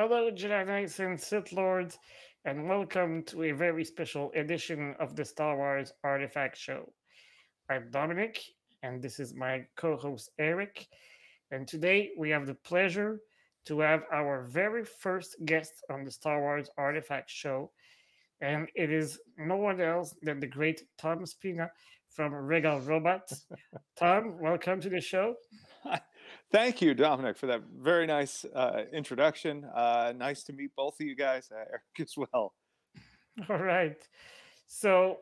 Hello, Jedi Knights and Sith Lords, and welcome to a very special edition of the Star Wars Artifact Show. I'm Dominic, and this is my co host Eric. And today we have the pleasure to have our very first guest on the Star Wars Artifact Show, and it is no one else than the great Tom Spina from Regal Robots. Tom, welcome to the show. Thank you, Dominic, for that very nice introduction. Nice to meet both of you guys, Eric as well. All right. So,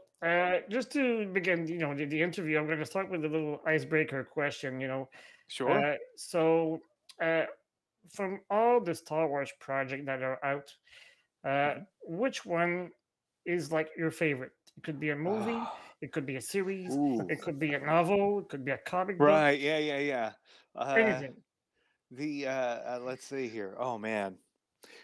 just to begin, the interview, I'm going to start with a little icebreaker question. Sure. So, uh, from all the Star Wars projects that are out, Mhm. which one is like your favorite? It could be a movie, it could be a series, Ooh, it could be a novel, it could be a comic book, right. Yeah. Uh, anything. the let's see here. Oh man.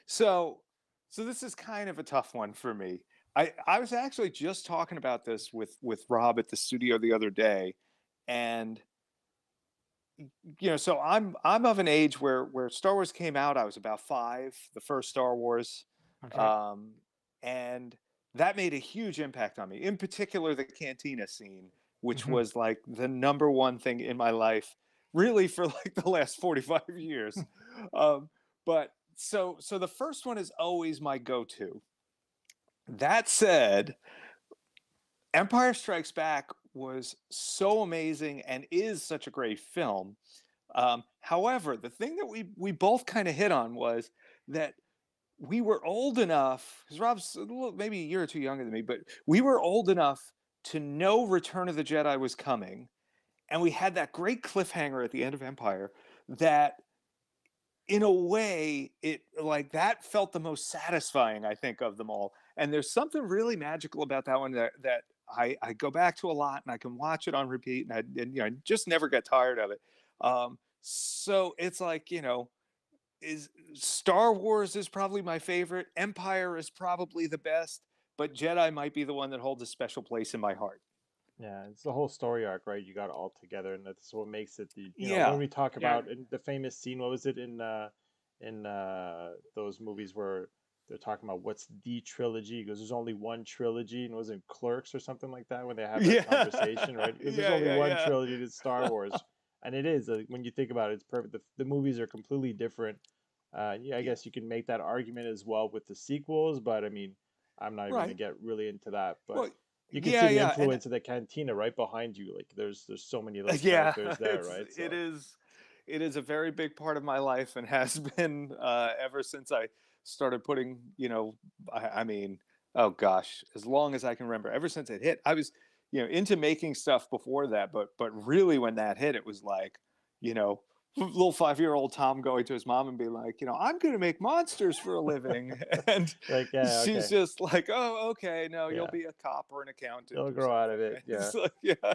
So, so this is kind of a tough one for me. I was actually just talking about this with Rob at the studio the other day, and so I'm of an age where Star Wars came out. I was about five, the first Star Wars, Okay. um, and that made a huge impact on me. In particular, the cantina scene, which Hmm. was like the number one thing in my life, really for like the last 45 years. But so the first one is always my go-to. That said, Empire Strikes Back was so amazing and is such a great film. However, the thing that we both kind of hit on was that we were old enough, because Rob's maybe a year or two younger than me, but we were old enough to know Return of the Jedi was coming, and we had that great cliffhanger at the end of Empire that in a way it like that felt the most satisfying, I think, of them all. And there's something really magical about that one that I go back to a lot, and I can watch it on repeat, and I just never get tired of it. So it's like, is Star Wars is probably my favorite, Empire is probably the best, but Jedi might be the one that holds a special place in my heart. Yeah, it's the whole story arc, right? You got it all together, and that's what makes it when Yeah. we talk Yeah. about in the famous scene, what was it in those movies where they're talking about what's the trilogy? Because there's only one trilogy, and was it Clerks or something like that when they have that Yeah. conversation, right? Because there's Yeah, only yeah, one yeah. trilogy to Star Wars, and it is when you think about it, it's perfect. The movies are completely different. Yeah, I Yeah. guess you can make that argument as well with the sequels, but I mean, I'm not even gonna Right. get really into that, but Well, you can see yeah, the yeah. And influence of the cantina right behind you. Like there's so many of those yeah, characters there, right? it So is it is a very big part of my life and has been ever since I started putting, I mean, oh gosh, as long as I can remember, ever since it hit. I was, into making stuff before that, but really when that hit, it was like, you know, little 5-year-old Tom going to his mom and being like, I'm going to make monsters for a living. And like yeah, she's okay, just like, oh, okay, no, you'll yeah, be a cop or an accountant they'll or grow out of something. it. Yeah. It's like, yeah,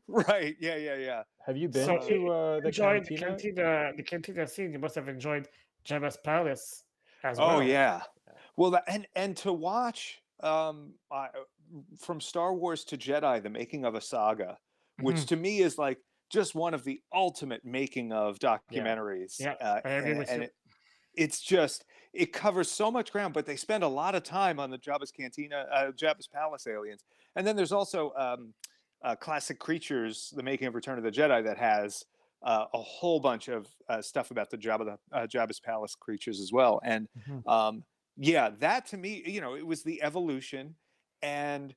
right. Yeah. Have you been So, Uh, you to the enjoyed the cantina? cantina scene. You must have enjoyed Jabba's palace as oh well. yeah. Yeah. Well, and to watch from Star Wars to Jedi, the making of a saga, which Hmm. to me is like just one of the ultimate making of Yeah. documentaries, Yeah, I agree with and you. it's just it covers so much ground, but they spend a lot of time on the Jabba's cantina, Jabba's palace aliens, and then there's also classic creatures, the making of Return of the Jedi, that has a whole bunch of stuff about the Jabba's palace creatures as well, and Mhm. um, yeah, that to me, it was the evolution, and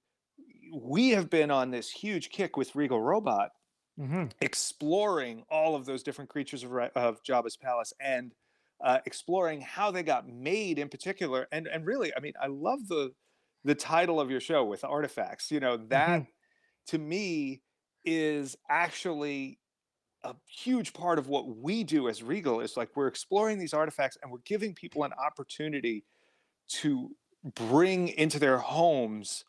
we have been on this huge kick with Regal Robot Mhm. exploring all of those different creatures of Jabba's palace and exploring how they got made in particular. And really, I mean, I love the title of your show with artifacts. That Mhm. to me is actually a huge part of what we do as Regal is like we're exploring these artifacts and we're giving people an opportunity to bring into their homes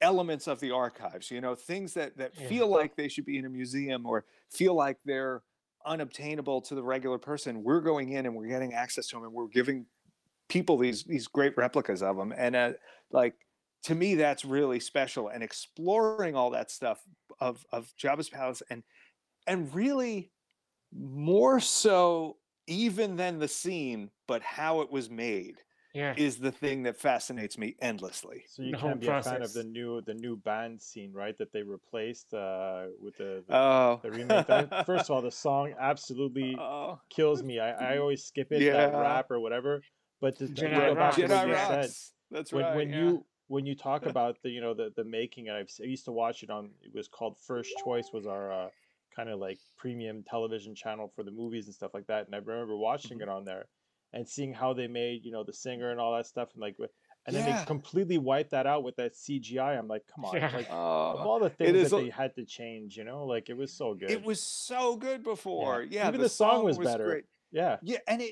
elements of the archives, things that Yeah. feel like they should be in a museum or feel like they're unobtainable to the regular person. We're going in and we're getting access to them, and we're giving people these great replicas of them. And like to me, that's really special. And exploring all that stuff of Jabba's palace, and really more so even than the scene, but how it was made Yeah, is the thing that fascinates me endlessly. So you the whole can be a fan of process. the new band scene, right? That they replaced with Oh, the remake. That first of all, the song absolutely oh, kills me. I always skip it, that yeah, rap or whatever. But to Jedi go back to what Jedi you rocks. said, rocks. That's right. when you talk about the the making, and I used to watch it on, it was called First Choice, was our kind of like premium television channel for the movies and stuff like that. And I remember watching Mhm. it on there and seeing how they made the singer and all that stuff, and like and then they Yeah. completely wiped that out with that CGI. I'm like, come on, Yeah. like of Oh, all the it things is. that they had to change, like it was so It good. was so good Yeah, before. Yeah, even the the song song was was better. great. Yeah, Yeah, and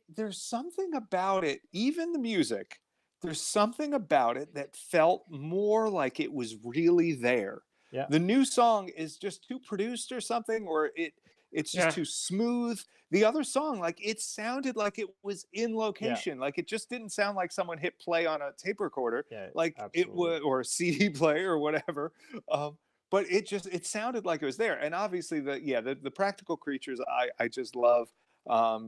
there's something about it, even the music, there's something about it that felt more like it was really there. yeah, The new song is just too produced or something, or it's just Yeah. too smooth. The other song, like it sounded like it was in yeah, location. Like it just didn't sound like someone hit play on a tape recorder, yeah, like it absolutely. was, or a CD player or whatever. Um, but it sounded like it was there. And obviously the practical creatures I just love.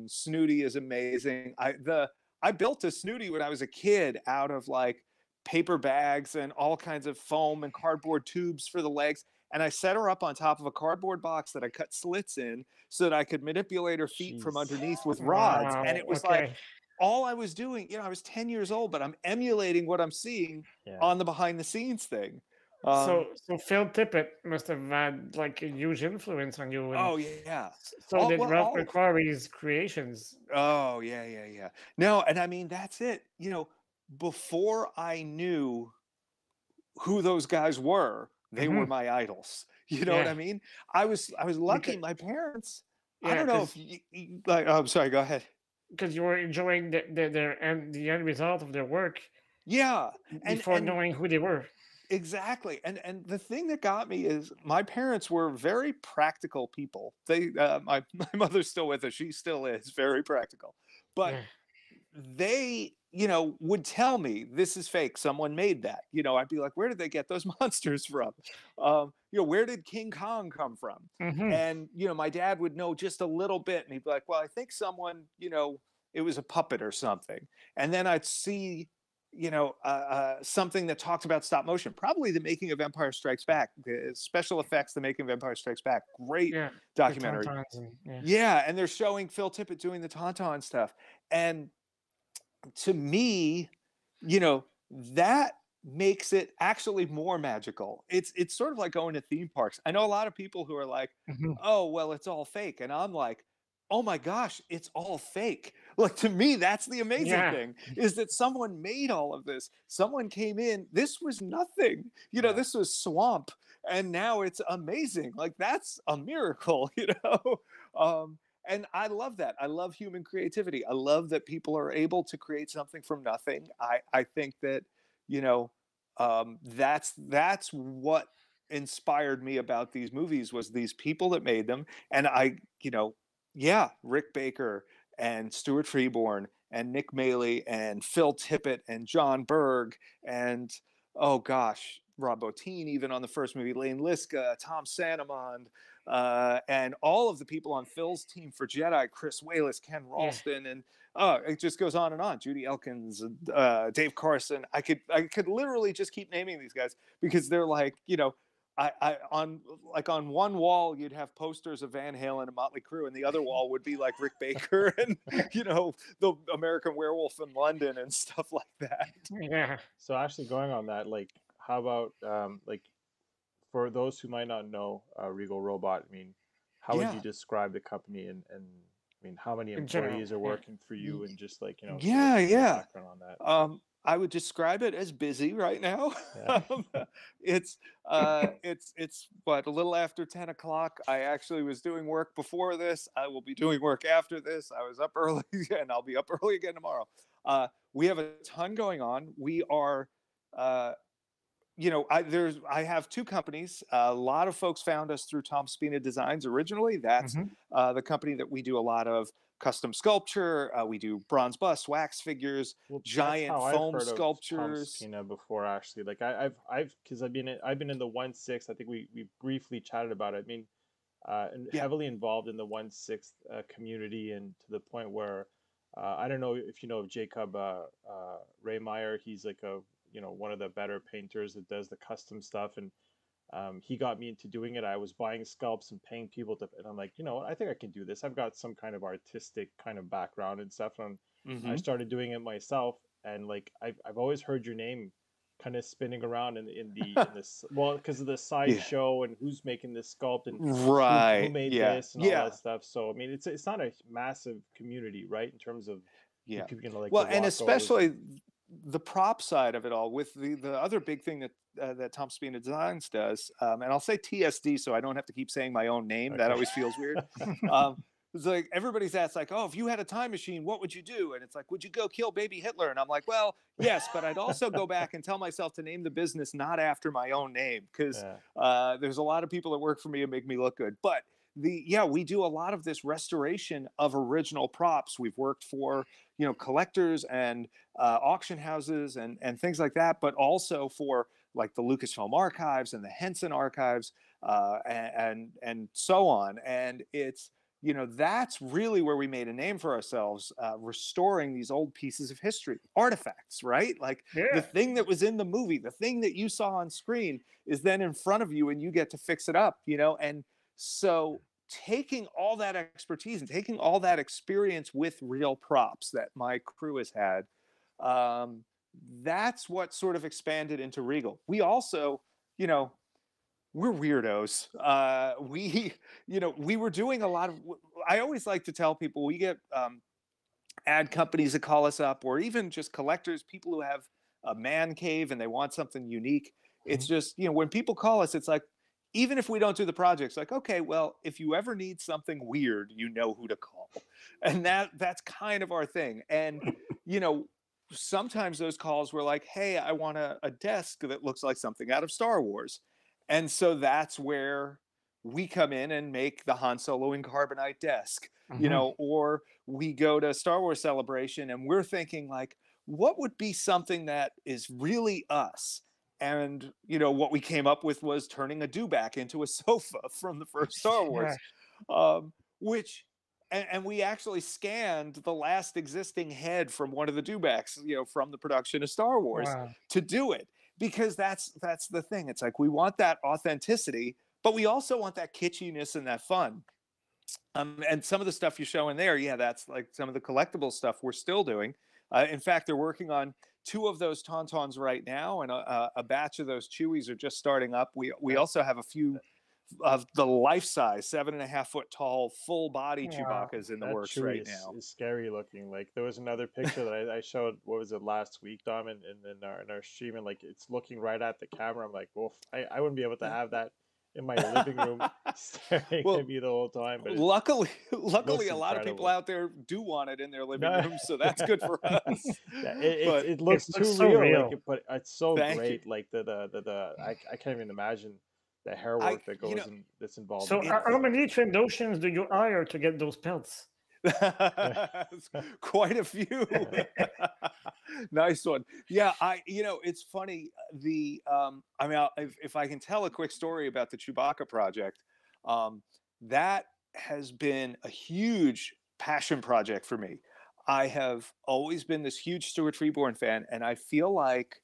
Snooty is amazing. I built a Snooty when I was a kid out of like paper bags and all kinds of foam and cardboard tubes for the legs. And I set her up on top of a cardboard box that I cut slits in so that I could manipulate her feet from Jeez. underneath with rods. And Wow. it was like Okay. all I was doing, I was 10 years old, but I'm emulating what I'm seeing Yeah. on the behind the scenes thing. So Phil Tippett must have had like a huge influence on you, and Oh yeah. so did Ralph All McQuarrie's creations. Oh, yeah, yeah, yeah. No, and I mean, that's it. Before I knew who those guys were, they were Hmm. my idols. You know what Yeah, I mean? I was lucky. because My parents, I yeah, don't know because if like, oh, I'm sorry, go ahead. you were enjoying the end result of their work Yeah. And before and knowing who they were. exactly. And the thing that got me is my parents were very practical people. My mother's still with us. She still is very practical. But Yeah, they would tell me this is fake, someone made that. I'd be like, where did they get those monsters from? Where did King Kong come from? hmm, And my dad would know just a little bit, and he'd be like, well, I think someone, it was a puppet or something. And then I'd see something that talked about stop motion, probably the making of Empire Strikes Back, the special effects, the making of Empire Strikes Back, great yeah, the documentary. tauntauns and yeah, Yeah, and they're showing Phil Tippett doing the tauntaun stuff. And to me, that makes it actually more magical. It's sort of like going to theme parks. I know a lot of people who are like, hmm, "Oh, well, it's all fake," and I'm like, "Oh my gosh, it's all fake!" Like to me, that's the amazing yeah, thing is that someone made all of this. Someone came in. This was nothing. Yeah. This was swamp, and now it's amazing. Like that's a miracle. And I love that. I love human creativity. I love that people are able to create something from nothing. I think that you know that's what inspired me about these movies was these people that made them. And yeah, Rick Baker and Stuart Freeborn and Nick Maley and Phil Tippett and John Berg and oh gosh, Rob Bottin, even on the first movie, Lane Liska, Tom Sanamond, and all of the people on Phil's team for Jedi, Chris Walas, Ken yeah, Ralston, and it just goes on and on. Judy Elkins, Dave Carson. I could literally just keep naming these guys because they're like, on one wall you'd have posters of Van Halen and Motley Crue, and the other wall would be like Rick Baker and the American Werewolf in London and stuff like that. yeah. So actually going on that, like how about like for those who might not know Regal Robot, I mean, how would Yeah, you describe the company, and I mean, how many In general, employees are yeah. working for you, and just like, sort of yeah, the yeah. background on that. I would describe it as busy right now. Yeah. it's it's what, a little after 10 o'clock. I actually was doing work before this. I will be doing work after this. I was up early and I'll be up early again tomorrow. We have a ton going on. We are uh, I have two companies. A lot of folks found us through Tom Spina Designs originally. That's Hmm. the company that we do a lot of custom sculpture. We do bronze busts, wax figures, Well, that's giant how I've foam heard of Tom sculptures. Spina before, actually. Like because I've been in the 1/6. I think we briefly chatted about it. I mean, and Yeah. heavily involved in the 1/6 community, and to the point where I don't know if you know of Jacob Raymeyer. He's like one of the better painters that does the custom stuff, and he got me into doing it. I was buying sculpts and paying people to, and I'm like, I think I can do this. I've got some kind of artistic kind of background and stuff, and I Mm-hmm. started doing it myself. And like I've always heard your name kind of spinning around in this, well, because of the Yeah. sideshow and who's making this sculpt and who Right. made Yeah. this and all Yeah. that stuff. So I mean, it's not a massive community, right? In terms of Yeah. like Well, the and Roccos especially the prop side of it all, with the other big thing that Tom Spina Designs does, and I'll say TSD so I don't have to keep saying my own name. That Okay. always feels weird. It's like everybody's asked, like, oh, if you had a time machine, what would you do? And it's like, would you go kill baby Hitler? And I'm like, well, yes, but I'd also go back and tell myself to name the business not after my own name, because Yeah. there's a lot of people that work for me and make me look good. But we do a lot of this restoration of original props. We've worked for collectors and auction houses and things like that, but also for like the Lucasfilm archives and the Henson archives, and so on. And it's that's really where we made a name for ourselves, restoring these old pieces of history, artifacts, right? Like Yeah. the thing that was in the movie, the thing that you saw on screen is then in front of you and you get to fix it up, and so taking all that expertise and taking all that experience with real props that my crew has had, that's what sort of expanded into Regal. We also, we're weirdos. We were doing a lot of, I always like to tell people, we get ad companies that call us up, or even just collectors, people who have a man cave and they want something unique. It's just, when people call us, it's like, even if we don't do the projects, like, okay, well, if you ever need something weird, you know who to call. And that's kind of our thing. And, sometimes those calls were like, hey, I want a desk that looks like something out of Star Wars. And so that's where we come in and make the Han Solo in carbonite desk, or we go to Star Wars Celebration and we're thinking like, what would be something that is really us? And what we came up with was turning a dewback into a sofa from the first Star Wars, which, and we actually scanned the last existing head from one of the dewbacks, from the production of Star Wars, to do it, because that's the thing. It's like we want that authenticity, but we also want that kitschiness and that fun. And some of the stuff you're showing there, that's like some of the collectible stuff we're still doing. In fact, they're working on 2 of those Tauntauns right now, and a batch of those Chewies are just starting up. We also have a few of the life-size 7.5-foot tall full body Chewbacca's in the works Chewie right now. is scary looking. Like there was another picture that I showed. What was it, last week, Dom, in our stream, and like it's looking right at the camera. I'm like, well, I wouldn't be able to have that in my living room staring at me the whole time. But luckily a lot of people out there do want it in their living room, so that's good for us. Yeah, but it looks too so real. real. Like, but it's so Thank great. you. Like I can't even imagine the hair work that goes that's involved. So how many Trandoshans do you hire to get those pelts? Quite a few. Nice one. Yeah, it's funny. If I can tell a quick story about the Chewbacca project, that has been a huge passion project for me. I have always been this huge Stuart Freeborn fan, and I feel like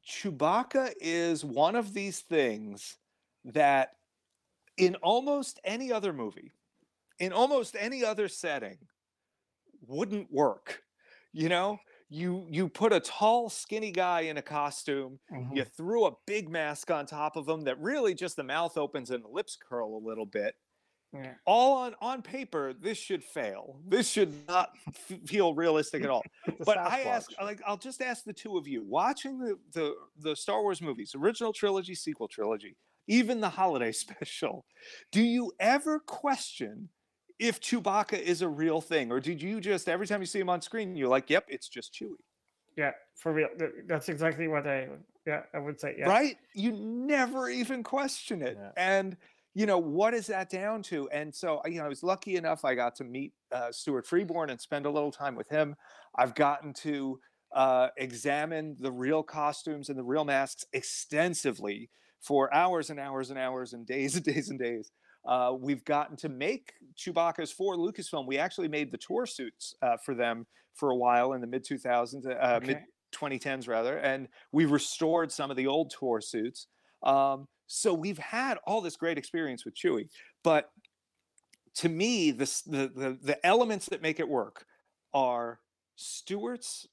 Chewbacca is one of these things that in almost any other movie, in almost any other setting, wouldn't work. You put a tall, skinny guy in a costume, you threw a big mask on top of him that really just the mouth opens and the lips curl a little bit. Yeah. All on paper, this should fail. This should not feel realistic at all. But I'll just ask the two of you, watching the Star Wars movies, original trilogy, sequel trilogy, even the holiday special, do you ever question if Chewbacca is a real thing? Or did you just, every time you see him on screen, you're like, yep, it's just Chewie? Yeah, for real. That's exactly what I would say. Yeah. Right? You never even question it. Yeah. And what is that down to? And so, I was lucky enough, I got to meet Stuart Freeborn and spend a little time with him. I've gotten to examine the real costumes and the real masks extensively for hours and hours and hours and days and days and days. We've gotten to make Chewbacca's for Lucasfilm. We actually made the tour suits for them for a while in the mid 2000s, mid 2010s rather, and we restored some of the old tour suits. So we've had all this great experience with Chewie, but to me, the elements that make it work are Stewart's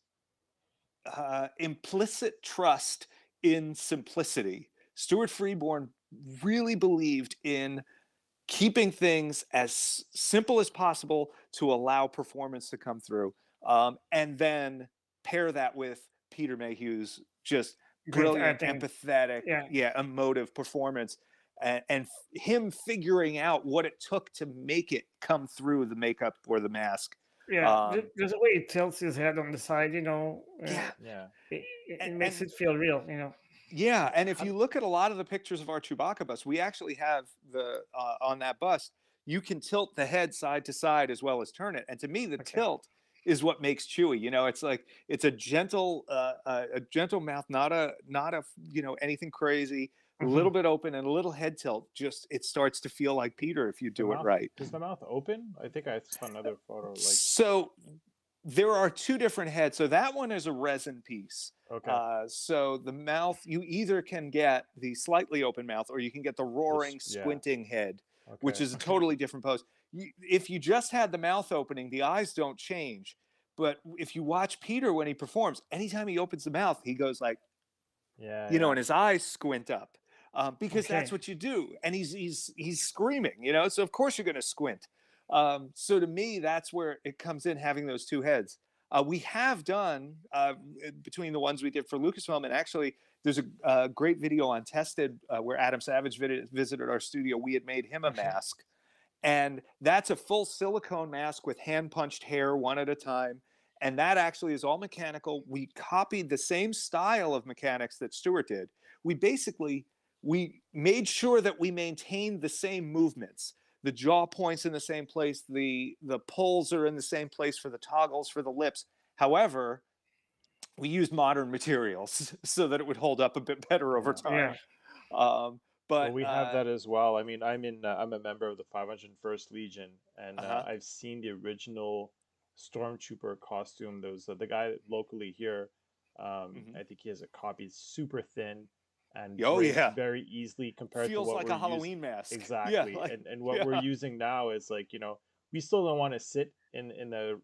implicit trust in simplicity. Stuart Freeborn really believed in keeping things as simple as possible to allow performance to come through, and then pair that with Peter Mayhew's just brilliant, empathetic, emotive performance, and him figuring out what it took to make it come through the makeup or the mask. Yeah, there's a way he tilts his head on the side, It makes it feel real, Yeah, and if you look at a lot of the pictures of our Chewbacca bust, we actually have the on that bust, you can tilt the head side to side as well as turn it. And to me, the tilt is what makes Chewie. It's like it's a gentle mouth, not a anything crazy, a little bit open and a little head tilt. Just it starts to feel like Peter if you do it right. Is the mouth open? I think I saw another photo. So there are two different heads. So that one is a resin piece. Okay. So the mouth, you either can get the slightly open mouth or you can get the roaring, squinting head, which is a totally different pose. If you just had the mouth opening, the eyes don't change. But if you watch Peter when he performs, anytime he opens the mouth, he goes like, and his eyes squint up because that's what you do. And he's screaming, so of course you're going to squint. So to me, that's where it comes in, having those two heads. We have done, between the ones we did for Lucasfilm, and actually there's a great video on Tested where Adam Savage visited our studio. We had made him a mask. And that's a full silicone mask with hand-punched hair one at a time. And that actually is all mechanical. We copied the same style of mechanics that Stuart did. We made sure that we maintained the same movements. The jaw points in the same place. The pulls are in the same place for the toggles for the lips. However, we used modern materials so that it would hold up a bit better over time. But we have that as well. I mean, I'm a member of the 501st Legion, and I've seen the original Stormtrooper costume. There was the guy locally here. I think he has a copy. It's super thin. And very easily compared feels to what like a Halloween mask. Exactly. And what we're using now is like, we still don't want to sit in the,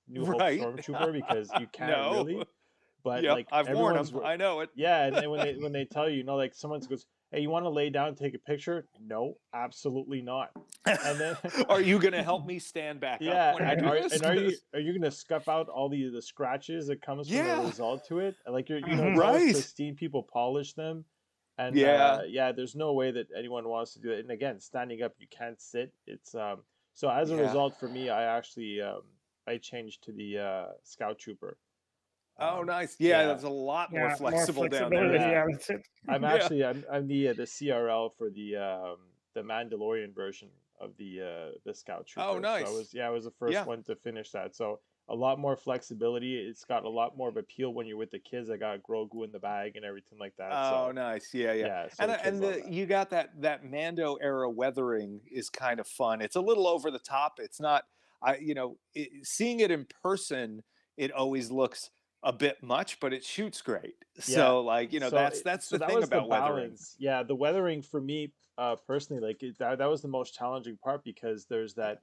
New Hope Stormtrooper because you can't really. But like I've worn them. I know it. Yeah, and then when they tell you, like someone goes, "Hey, you want to lay down and take a picture?" No, absolutely not. And then are you going to help me stand back up when I do this? And are you going to scuff out all the scratches that comes from the result to it? Like pristine, people polish them. And there's no way that anyone wants to do it. And again, standing up, you can't sit. It's so as a result for me, I actually I changed to the Scout Trooper. Oh, nice. Yeah, that's a lot more flexible down there. I'm actually I'm the CRL for the Mandalorian version of the Scout Trooper. Oh, nice. So I was the first one to finish that. So a lot more flexibility. It's got a lot more of appeal when you're with the kids. I got Grogu in the bag and everything like that. Oh, nice. Yeah. So you got that Mando era weathering is kind of fun. It's a little over the top. It's not, seeing it in person, it always looks a bit much, but it shoots great. So that's the thing about weathering. Yeah, the weathering for me personally, that was the most challenging part because there's that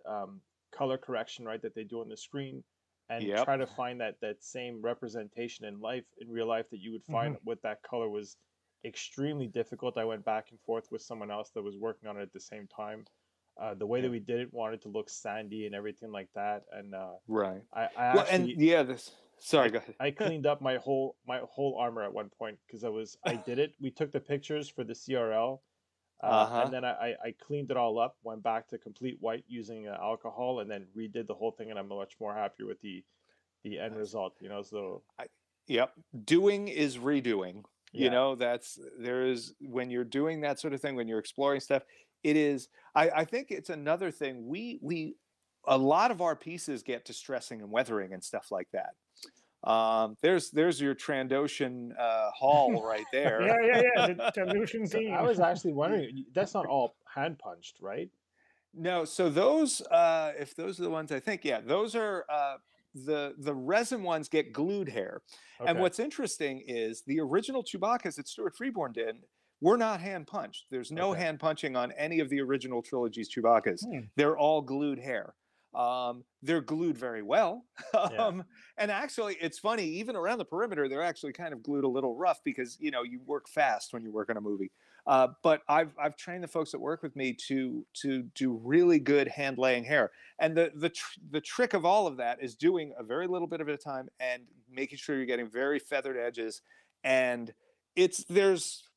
color correction, right, that they do on the screen, and try to find that same representation in real life that you would find with that color was extremely difficult. I went back and forth with someone else that was working on it at the same time. The way that we did it wanted to look sandy and everything like that, and Sorry, go ahead. I cleaned up my whole armor at one point because I did it. We took the pictures for the CRL, and then I cleaned it all up, went back to complete white using alcohol, and then redid the whole thing. And I'm much more happier with the end result. So doing is redoing. When you're doing that sort of thing, when you're exploring stuff, it is. I think it's another thing. A lot of our pieces get to stressing and weathering and stuff like that. There's your Trandoshan haul right there. Yeah. The Trandoshan So I team. was actually wondering, that's not all hand punched, right? No, so those, if those are the ones I think, yeah, those are the resin ones get glued hair. And Okay. what's interesting is the original Chewbacca's that Stuart Freeborn did were not hand punched. There's no Okay. hand punching on any of the original trilogy's Chewbacca's. Hmm. They're all glued hair. They're glued very well. Yeah. And actually, it's funny, even around the perimeter, they're actually kind of glued a little rough because, you know, you work fast when you work on a movie. But I've trained the folks that work with me to do really good hand laying hair, and the trick of all of that is doing a very little bit of it at a time and making sure you're getting very feathered edges. And there's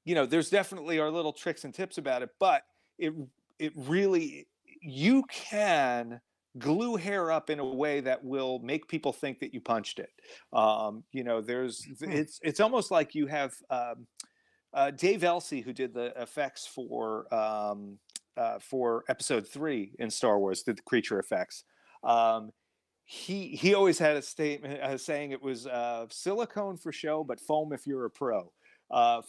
there's definitely our little tricks and tips about it, but it really, you can glue hair up in a way that will make people think that you punched it. It's almost like you have. Dave Elsey, who did the effects for Episode 3 in Star Wars, did the creature effects. He always had a statement saying it was silicone for show, but foam if you're a pro.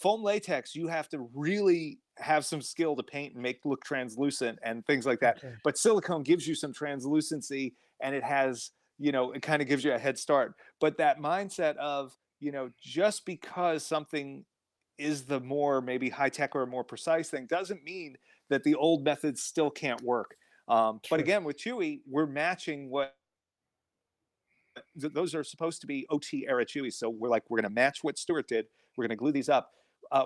Foam latex, you have to really have some skill to paint and make look translucent and things like that. Okay. But silicone gives you some translucency, and it has, it kind of gives you a head start. But that mindset of, just because something is the more maybe high tech or more precise thing doesn't mean that the old methods still can't work. But again, with Chewie, we're matching what those are supposed to be OT era Chewies. So we're going to match what Stuart did. We're going to glue these up.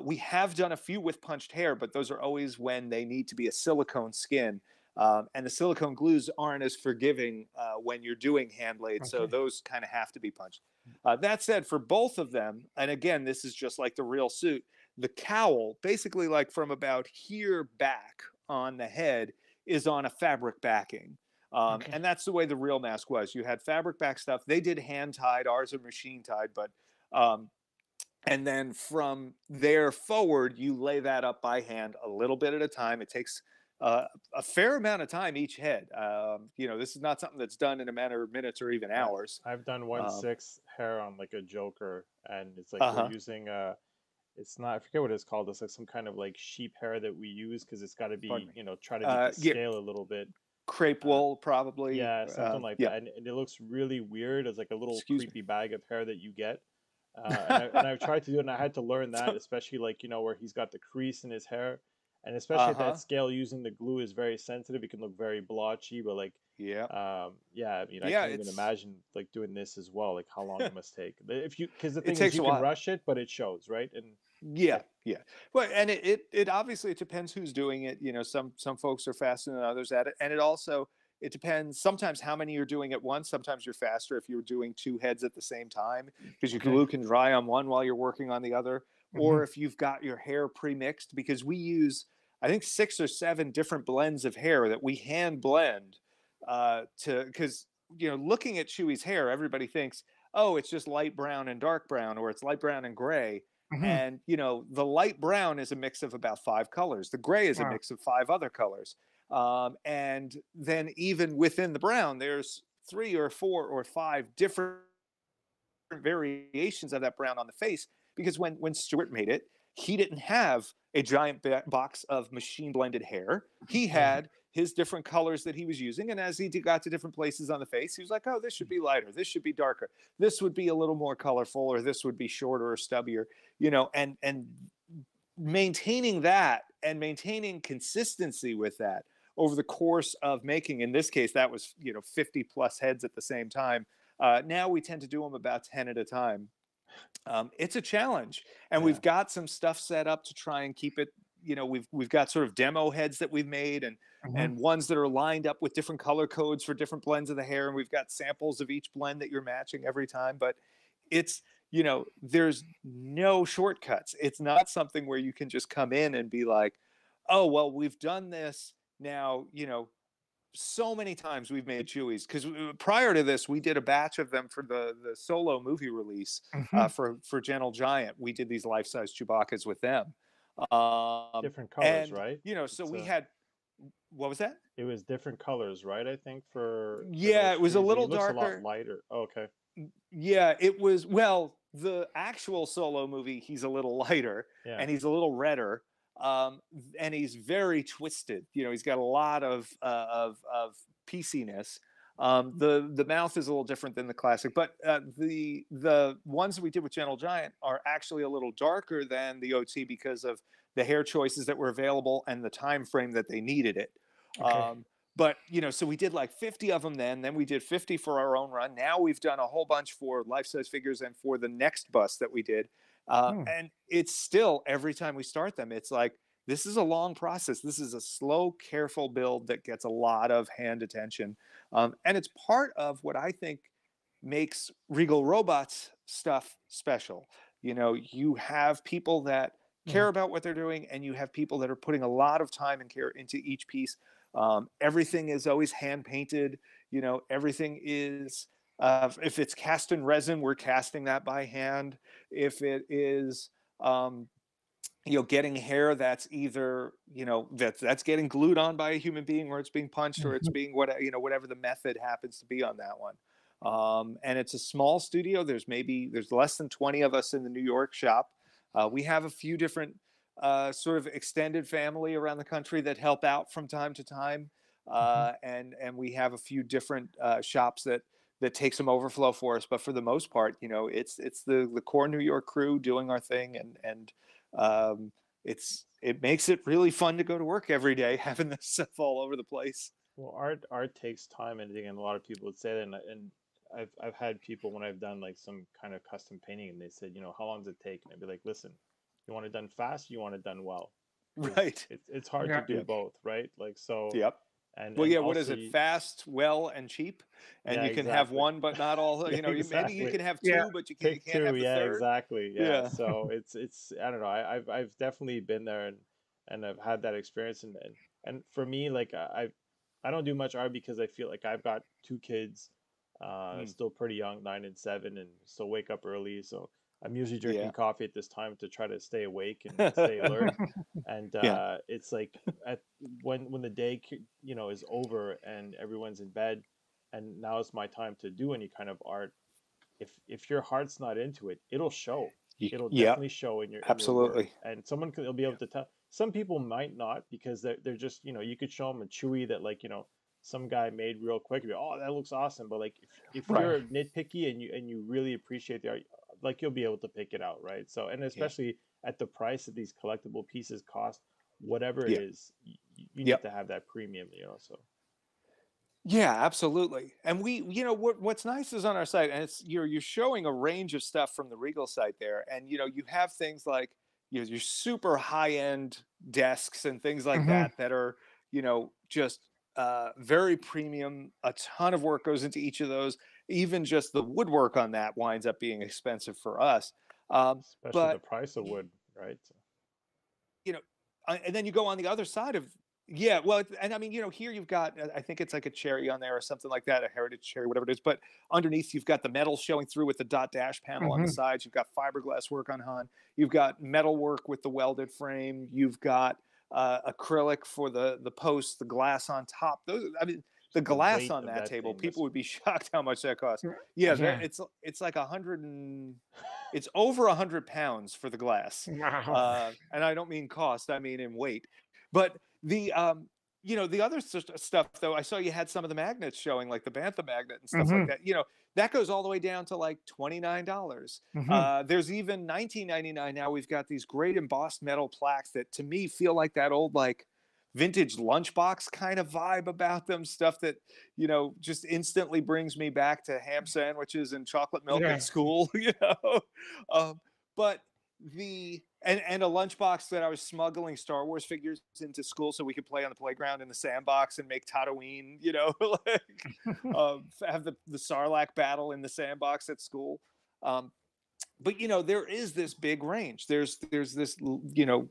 We have done a few with punched hair, but those are always when they need to be a silicone skin. And the silicone glues aren't as forgiving when you're doing hand laid. Okay. So those kind of have to be punched. That said, for both of them, and again, this is just like the real suit, the cowl, basically like from about here back on the head, is on a fabric backing. Okay. And that's the way the real mask was. You had fabric back stuff. They did hand tied. Ours are machine tied, but and then from there forward, you lay that up by hand a little bit at a time. It takes a fair amount of time each head. This is not something that's done in a matter of minutes or even hours. I've done 1/6 hair on like a Joker, and it's like we're using it's not, I forget what it's called. It's like some kind of like sheep hair that we use because it's got to be, try to make the scale a little bit. Crepe wool, probably. Yeah, something like that. And it looks really weird. It's like a little creepy bag of hair that you get. And I've tried to do it, and I had to learn that, especially like, where he's got the crease in his hair. And especially at that scale, using the glue is very sensitive. It can look very blotchy, but like, I can't even imagine like doing this as well. Like how long it must take. Because the thing is, you can rush it, but it shows, right? And yeah. Well, and it obviously, it depends who's doing it. Some folks are faster than others at it, and it depends sometimes how many you're doing at once. Sometimes you're faster if you're doing two heads at the same time, because your glue can dry on one while you're working on the other. Or if you've got your hair pre-mixed, because we use, I think, 6 or 7 different blends of hair that we hand blend because, looking at Chewie's hair, everybody thinks, oh, it's just light brown and dark brown, or it's light brown and gray. And, the light brown is a mix of about 5 colors. The gray is a mix of 5 other colors. And then even within the brown, there's 3 or 4 or 5 different variations of that brown on the face. Because when Stuart made it, he didn't have a giant box of machine blended hair. He had his different colors that he was using. And as he got to different places on the face, he was like, oh, this should be lighter. This should be darker. This would be a little more colorful, or this would be shorter or stubbier, and maintaining that and maintaining consistency with that over the course of making, in this case, that was, 50 plus heads at the same time. Now we tend to do them about 10 at a time. It's a challenge, and we've got some stuff set up to try and keep it. We've got sort of demo heads that we've made, and ones that are lined up with different color codes for different blends of the hair, and we've got samples of each blend that you're matching every time. But it's there's no shortcuts. It's not something where you can just come in and be like, oh well, we've done this now. So many times we've made Chewies, because prior to this, we did a batch of them for the solo movie release for Gentle Giant. We did these life-size Chewbaccas with them. Different colors, and, right? So we had, what was that? It was different colors, right? I think it was a little darker. A lot lighter. Oh, okay. Yeah, it was, well, the actual Solo movie, he's a little lighter Yeah. and he's a little redder. Um, and he's very twisted. You know, he's got a lot of pieciness. The mouth is a little different than the classic, but the ones that we did with Gentle Giant are actually a little darker than the OT because of the hair choices that were available and the time frame that they needed it. Okay. But you know, so we did like 50 of them then we did 50 for our own run. Now we've done a whole bunch for life-size figures and for the next bust that we did. And it's still, every time we start them, it's like, this is a long process. This is a slow, careful build that gets a lot of hand attention. And it's part of what I think makes Regal Robots stuff special. You know, you have people that care about what they're doing, and you have people that are putting a lot of time and care into each piece. Everything is always hand painted. You know, everything is, if it's cast in resin, we're casting that by hand. If it is, you know, getting hair that's either, you know, that's getting glued on by a human being, or it's being punched, or it's being what, you know, whatever the method happens to be on that one. And it's a small studio. There's less than 20 of us in the New York shop. We have a few different sort of extended family around the country that help out from time to time. And we have a few different shops that take some overflow for us. But for the most part, you know, it's the core New York crew doing our thing, and it makes it really fun to go to work every day, having this stuff all over the place. Well, art takes time, and again, a lot of people would say that, and I've had people when I've done like some kind of custom painting, and they said, you know, how long does it take? And I'd be like, listen, you want it done fast, you want it done well. Right. It's hard to do both, right? Like, so. Yep. And well, and yeah. What also is it? Fast, well, and cheap, and yeah, you can have exactly. one, but not all. Yeah, You know, maybe you exactly. can have Yeah. two, but you Pick can't two, have the yeah, third. exactly. Yeah. Yeah. So it's I don't know. I've definitely been there, and I've had that experience, and for me, like I don't do much art because I feel like I've got two kids, still pretty young, 9 and 7, and still wake up early. So I'm usually drinking Yeah. coffee at this time to try to stay awake and stay alert. And Yeah. it's like when the day, you know, is over and everyone's in bed, and now it's my time to do any kind of art. If your heart's not into it, it'll show. It'll Yeah. definitely show in your Absolutely. work, and will be able to tell. Some people might not, because they're just, you know, you could show them a Chewy that, like, you know, some guy made real quick. You'd be, oh, that looks awesome. But like, if Right. you're nitpicky and you really appreciate the art, like, you'll be able to pick it out, right? So, and especially at the price that these collectible pieces cost, whatever it Yeah. is, you Yep. need to have that premium, you know. So Yeah, absolutely. And we, you know, what's nice is on our site, and it's you're showing a range of stuff from the Regal site there, and you know, you have things like, you know, your super high end desks and things like that are, you know, just very premium. A ton of work goes into each of those. Even just the woodwork on that winds up being expensive for us. especially the But price of wood, right? So, you know, and then you go on the other side of, yeah, well, and I mean, you know, here you've got, I think it's like a cherry on there or something like that, a heritage cherry, whatever it is. But underneath, you've got the metal showing through with the dot dash panel on the sides. You've got fiberglass work on Han. You've got metal work with the welded frame. You've got acrylic for the posts, the glass on top. Those, I mean, the the glass weight on of that that table, thing people must would be. be shocked how much that costs. Yeah, Yeah. it's like it's over 100 pounds for the glass. Wow. And I don't mean cost, I mean in weight. But the you know, the other stuff though, I saw you had some of the magnets showing, like the Bantha magnet and stuff like that. You know, that goes all the way down to like $29. There's even $19.99 now. We've got these great embossed metal plaques that to me feel like that old, like, vintage lunchbox kind of vibe about them. Stuff that, you know, just instantly brings me back to ham sandwiches and chocolate milk Yeah. at school. You know, but and a lunchbox that I was smuggling Star Wars figures into school so we could play on the playground in the sandbox and make Tatooine, you know, like have the Sarlacc battle in the sandbox at school. But you know, there is this big range. There's this, you know,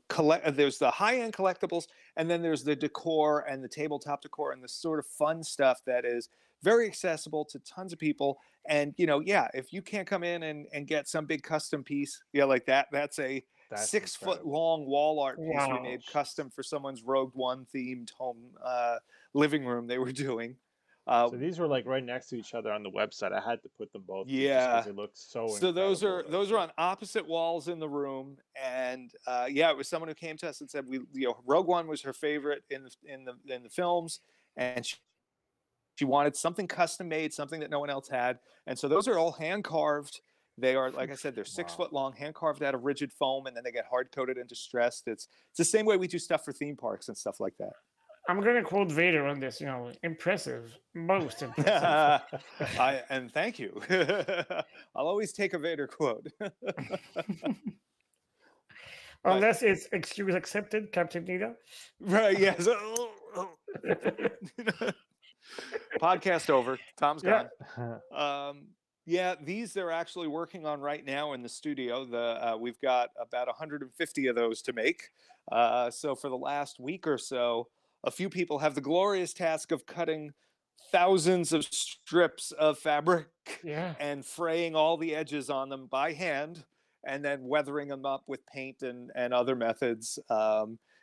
there's the high end collectibles, and then there's the decor and the tabletop decor and the sort of fun stuff that is very accessible to tons of people. And you know, yeah, if you can't come in and get some big custom piece, yeah, like that's a That's 6 foot incredible. long wall art piece we Wow. made custom for someone's Rogue One themed home living room they were doing. So these were like right next to each other on the website. I had to put them both just Yeah. because they look so So incredible. those are on opposite walls in the room, and yeah, it was someone who came to us and said Rogue One was her favorite in the films, and she wanted something custom made, something that no one else had, and so those are all hand carved. They are, like I said, they're 6 Wow. foot long, hand carved out of rigid foam, and then they get hard coated and distressed. It's the same way we do stuff for theme parks and stuff like that. I'm gonna quote Vader on this. Impressive, most impressive. And thank you. I'll always take a Vader quote. Unless it's excuse accepted, Captain Nita. Right? Yes. Podcast over. Tom's gone. Yeah, these they're actually working on right now in the studio. We've got about 150 of those to make. So for the last week or so, a few people have the glorious task of cutting thousands of strips of fabric and fraying all the edges on them by hand, and then weathering them up with paint and other methods.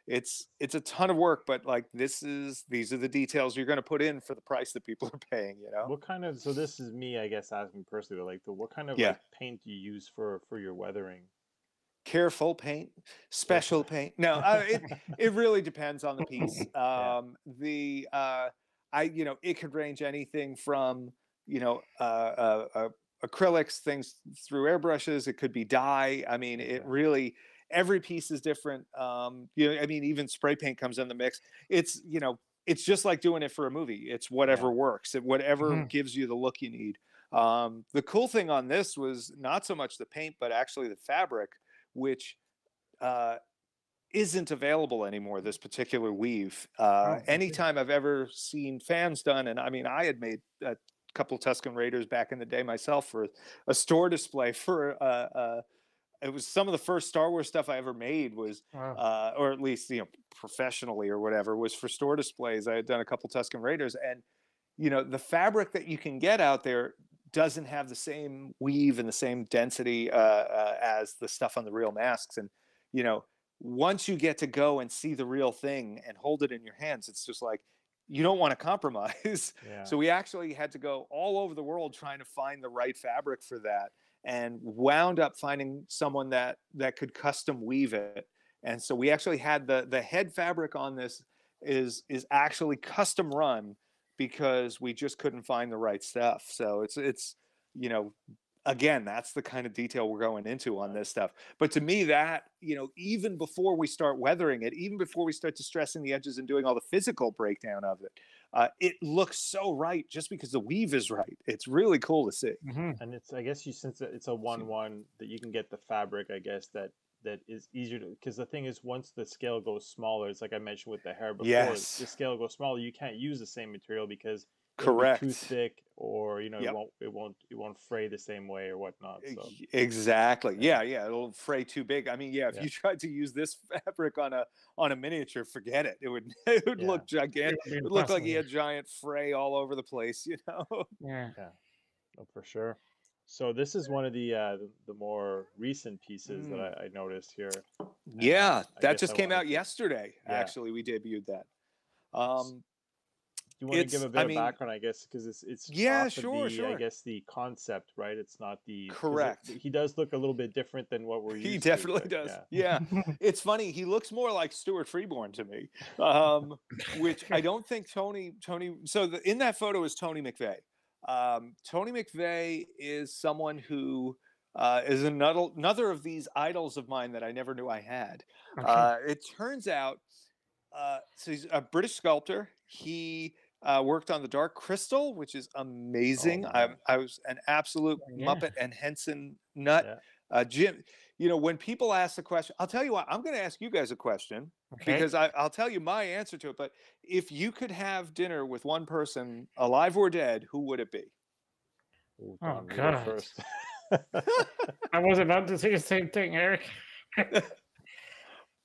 It's a ton of work, but like these are the details you're going to put in for the price that people are paying. What kind of, so this is me, I guess, asking personally, like what kind of like paint do you use for your weathering? Careful paint, special paint. No, it really depends on the piece. It could range anything from acrylics, things through airbrushes. It could be dye. I mean, it really, every piece is different. Even spray paint comes in the mix. It's just like doing it for a movie. It's whatever works. Whatever gives you the look you need. The cool thing on this was not so much the paint, but actually the fabric, which isn't available anymore, this particular weave. Anytime I've ever seen fans done, and I mean, I had made a couple Tusken Raiders back in the day myself for a store display for it was some of the first Star Wars stuff I ever made was, or at least, professionally or whatever, was for store displays. I had done a couple Tusken Raiders, and, the fabric that you can get out there doesn't have the same weave and the same density as the stuff on the real masks. And, once you get to go and see the real thing and hold it in your hands, it's just like, you don't want to compromise. So we actually had to go all over the world trying to find the right fabric for that, and wound up finding someone that could custom weave it. And so we actually had the head fabric on this is actually custom run because we just couldn't find the right stuff. So it's again, that's the kind of detail we're going into on this stuff. But to me, that, even before we start weathering it, even before we start distressing the edges and doing all the physical breakdown of it, it looks so right just because the weave is right. It's really cool to see. And it's, I guess, since it's a 1-1 that you can get the fabric, I guess, that is easier to, because the thing is, once the scale goes smaller, it's like I mentioned with the hair before, the scale goes smaller, you can't use the same material because it'll be too thick, or it won't fray the same way or whatnot. So. Exactly. Yeah, it'll fray too big. I mean, if you tried to use this fabric on a miniature, forget it. It would look gigantic. It would look like he had giant fray all over the place. Yeah. Oh, for sure. So this is one of the more recent pieces that I noticed here. Yeah, that just came out yesterday. Actually, we debuted that. Do you want to give a bit of background, I guess, because it's sure. I guess the concept, right? It's not the correct. He does look a little bit different than what we're used to. He definitely does. Yeah. It's funny. He looks more like Stuart Freeborn to me, which I don't think Tony. So in that photo is Tony McVeigh. Tony McVeigh is someone who is another of these idols of mine that I never knew I had. It turns out, so he's a British sculptor. He worked on the Dark Crystal, which is amazing. I was an absolute Muppet and Henson nut. Jim, when people ask the question, I'll tell you what, I'm going to ask you guys a question because I'll tell you my answer to it. But if you could have dinner with one person, alive or dead, who would it be? Oh, God. First. I was about to say the same thing, Eric.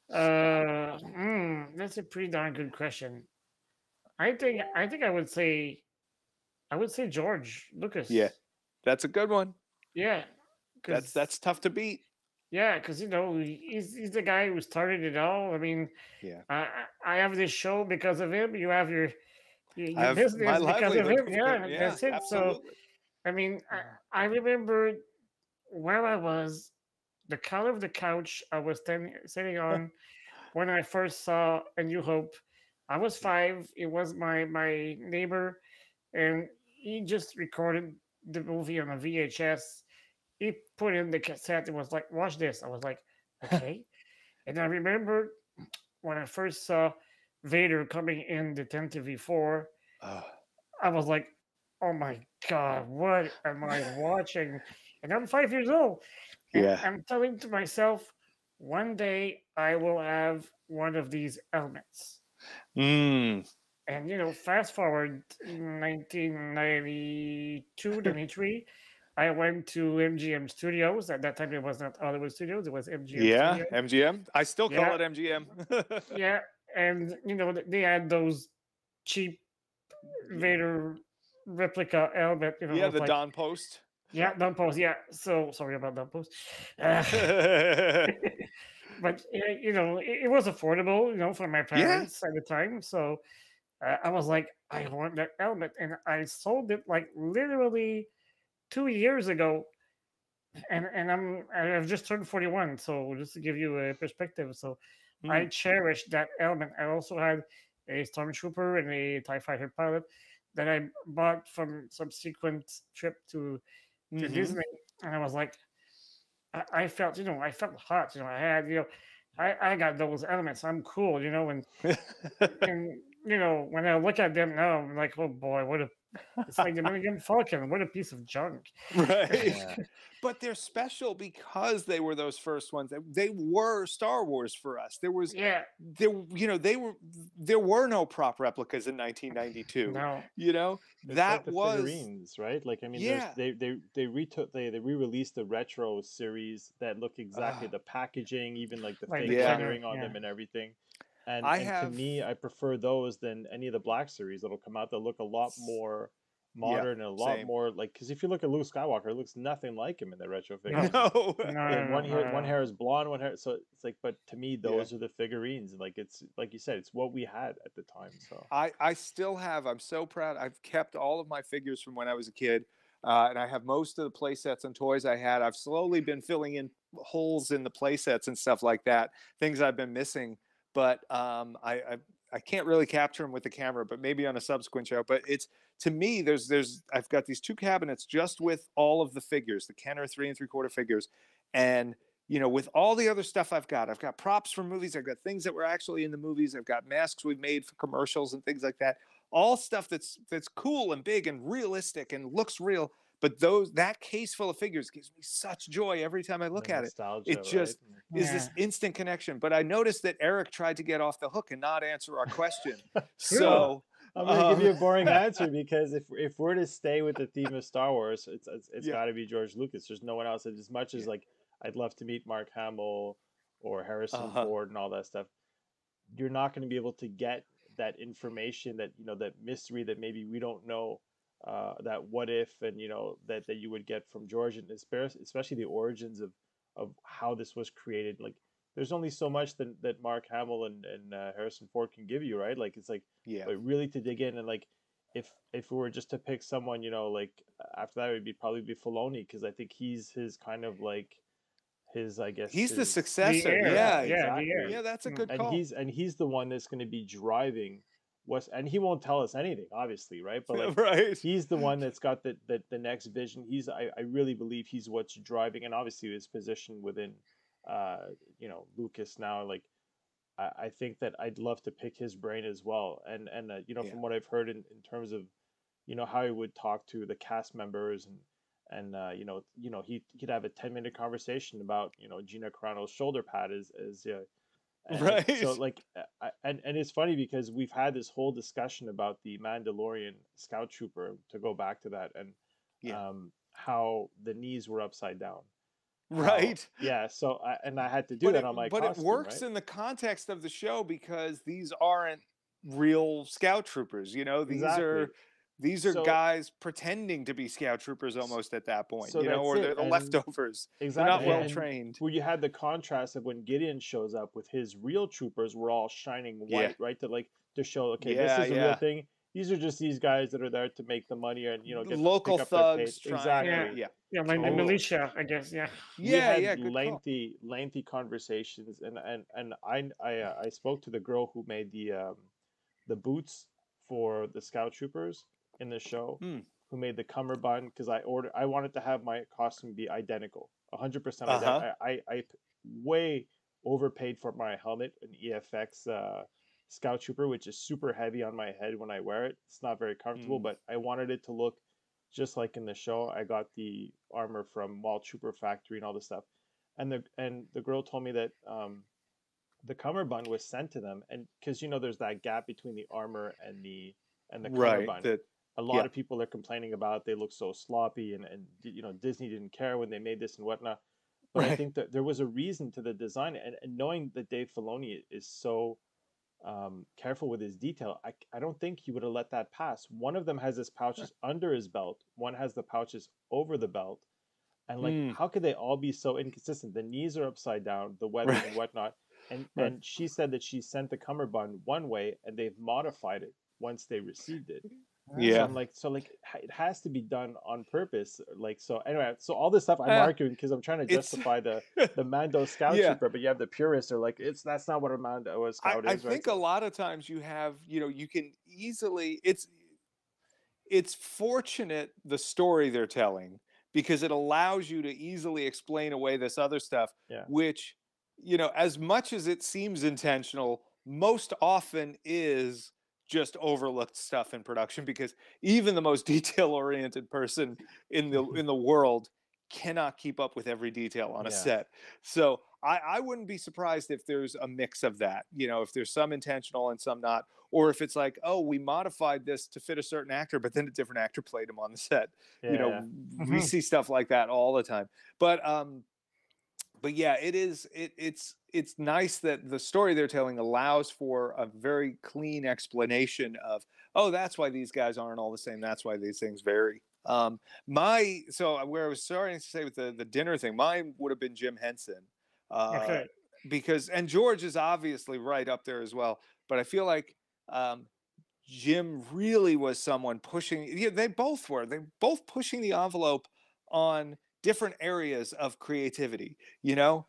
That's a pretty darn good question. I think I would say George Lucas. Yeah, that's a good one. Yeah, that's tough to beat. Yeah, because he's the guy who started it all. I mean, I have this show because of him. You have your I your have my business because of livelihood him. with him. Yeah, Yeah, that's it. So, absolutely. I mean, Mhm. I remember where I was, the color of the couch I was sitting on when I first saw A New Hope. I was 5. It was my neighbor, and he just recorded the movie on a VHS. He put in the cassette and was like, "Watch this." I was like, "Okay." And I remember when I first saw Vader coming in the 10 to V4, Oh, I was like, "Oh my god, what am I watching?" And I'm 5 years old, and yeah. I'm telling to myself, one day I will have one of these helmets. Mm. And fast forward 1992, 93, I went to MGM Studios. At that time, it was not Hollywood Studios; it was MGM Yeah, Studios. MGM. I still call Yeah, it MGM. yeah, and they had those cheap Yeah. Vader replica helmet. Yeah, With the like, Don Post. yeah, dumb post. Yeah, so sorry about dumb post. Uh, but it was affordable, for my Yeah. parents at the time. So I was like, I want that helmet, and I sold it like literally 2 years ago. And I've just turned 41, so just to give you a perspective. So I Mm. cherished that helmet. I also had a stormtrooper and a TIE fighter pilot that I bought from subsequent trip to Hmm. Disney, and I was like, I felt, I felt hot. I had, I got those elements. I'm cool, and when I look at them now, I'm like, oh boy, it's like the Millennium Falcon. What a piece of junk. Right. Yeah. But they're special because they were those first ones. They were Star Wars for us. Yeah, There were no prop replicas in 1992. no, It's like That the was figurines, right? Like I mean, there's yeah. they retook they re-released the retro series that look exactly Uh, the packaging, even like the like the fake yeah. Kenner. lettering on Yeah, them and everything. I And to have me, I prefer those than any of the Black series that'll come out that look a lot more yeah, modern and a lot same. more like because if you look at Luke Skywalker, it looks nothing like him in the retro no, figurines. No. no, Yeah, no, no, no, one no. hair is blonde, one hair. So it's like, but to me, Yeah. those are the figurines. Like it's like you said, it's what we had at the time. So I still have. I'm so proud. I've kept all of my figures from when I was a kid, and I have most of the play sets and toys I had. I've slowly been filling in holes in the play sets and stuff like that, things I've been missing. But I can't really capture them with the camera, but maybe on a subsequent show. But it's to me, there's I've got these two cabinets just with all of the figures, the Kenner 3 3/4 figures, and with all the other stuff I've got props from movies, I've got things that were actually in the movies, I've got masks we've made for commercials and things like that. All stuff that's cool and big and realistic and looks real. But that case full of figures gives me such joy every time I the look at it. It nostalgia, right? just is Yeah, this instant connection. But I noticed that Eric tried to get off the hook and not answer our question. Well, true. So I'm going to give um, you a boring answer because if we're to stay with the theme of Star Wars, it's yeah, got to be George Lucas. There's no one else. As much yeah, as like I'd love to meet Mark Hamill or Harrison uh-huh, Ford and all that stuff, you're not going to be able to get that information that that mystery that maybe we don't know. That what if and that you would get from George and especially the origins of how this was created. Like there's only so much that Mark Hamill and Harrison Ford can give you, right? Like it's like, yeah. but really to dig in and like if we were just to pick someone, like after that it would be probably be Filoni because I think he's his kind of like his I guess He's the his The successor. air. yeah, Yeah, Yeah, the air. exactly. yeah, that's a Mm. good call. And he's the one that's going to be driving what's and he won't tell us anything obviously, right? But like Right. he's the one that's got the next vision. I really believe he's what's driving and obviously his position within uh Lucas now. Like I think that I'd love to pick his brain as well. And Yeah. from what I've heard in terms of how he would talk to the cast members and he'd have a 10-minute conversation about Gina Carano's shoulder pad is so Right. like and it's funny because we've had this whole discussion about the Mandalorian scout trooper to go back to that and Yeah. how the knees were upside down how Right. yeah so I had to do But that on my it costume, works right? in the context of the show because these aren't real scout troopers. Exactly. These are So guys pretending to be scout troopers almost at that point. so that's Or it they're the and leftovers. They're not exactly well and trained. where you had the contrast of when Gideon shows up with his real troopers were all shining Yeah. white, right? To like to show okay, this Yeah. is a real Yeah. thing. these are just these guys that are there to make the money and get Local pick up their pay. thugs trying Yeah, to, Exactly. yeah, yeah, like the totally. militia, I guess. Yeah. We Yeah, had yeah, good call. lengthy conversations, and I spoke to the girl who made the boots for the scout troopers in the show, Hmm. who made the cummerbund, because I wanted to have my costume be identical, 100% Uh-huh. identical. I way overpaid for my helmet, an EFX scout trooper, which is super heavy on my head when I wear it. It's not very comfortable, Hmm. but I wanted it to look just like in the show. I got the armor from Wall Trooper Factory and all this stuff, and the girl told me that the cummerbund was sent to them, and because there's that gap between the armor and the Right. cummerbund. That, A lot yeah. of people are complaining about they look so sloppy, and Disney didn't care when they made this and whatnot. But I Right. think that there was a reason to the design, and knowing that Dave Filoni is so careful with his detail, I don't think he would have let that pass. One of them has his pouches under his belt, one has the pouches over the belt, and like, Hmm. how could they all be so inconsistent? The knees are upside down, the weathering and Right. whatnot. And Right. and she said that she sent the cummerbund one way, and they've modified it once they received it. So Yeah. I'm like, it has to be done on purpose. Like, so anyway, so all this stuff I'm Uh, arguing because I'm trying to it's justify the Mando Scout yeah. Trooper, but you have the purists are like, that's not what a Mando a Scout I is, right? think a So lot of times you have, you can easily, it's fortunate the story they're telling, because it allows you to easily explain away this other stuff, yeah, which, as much as it seems intentional, most often is just overlooked stuff in production, because even the most detail oriented person in the world cannot keep up with every detail on a yeah, set. So I wouldn't be surprised if there's a mix of that, if there's some intentional and some not, or if it's like, oh, we modified this to fit a certain actor, but then a different actor played him on the set. yeah, We Mhm. see stuff like that all the time. But yeah, it's nice that the story they're telling allows for a very clean explanation of, oh, that's why these guys aren't all the same, that's why these things vary. My So where I was starting to say with the dinner thing, mine would have been Jim Henson, uh Okay. because, and George is obviously right up there as well, but I feel like um Jim really was someone pushing. Yeah, they both pushing the envelope on different areas of creativity.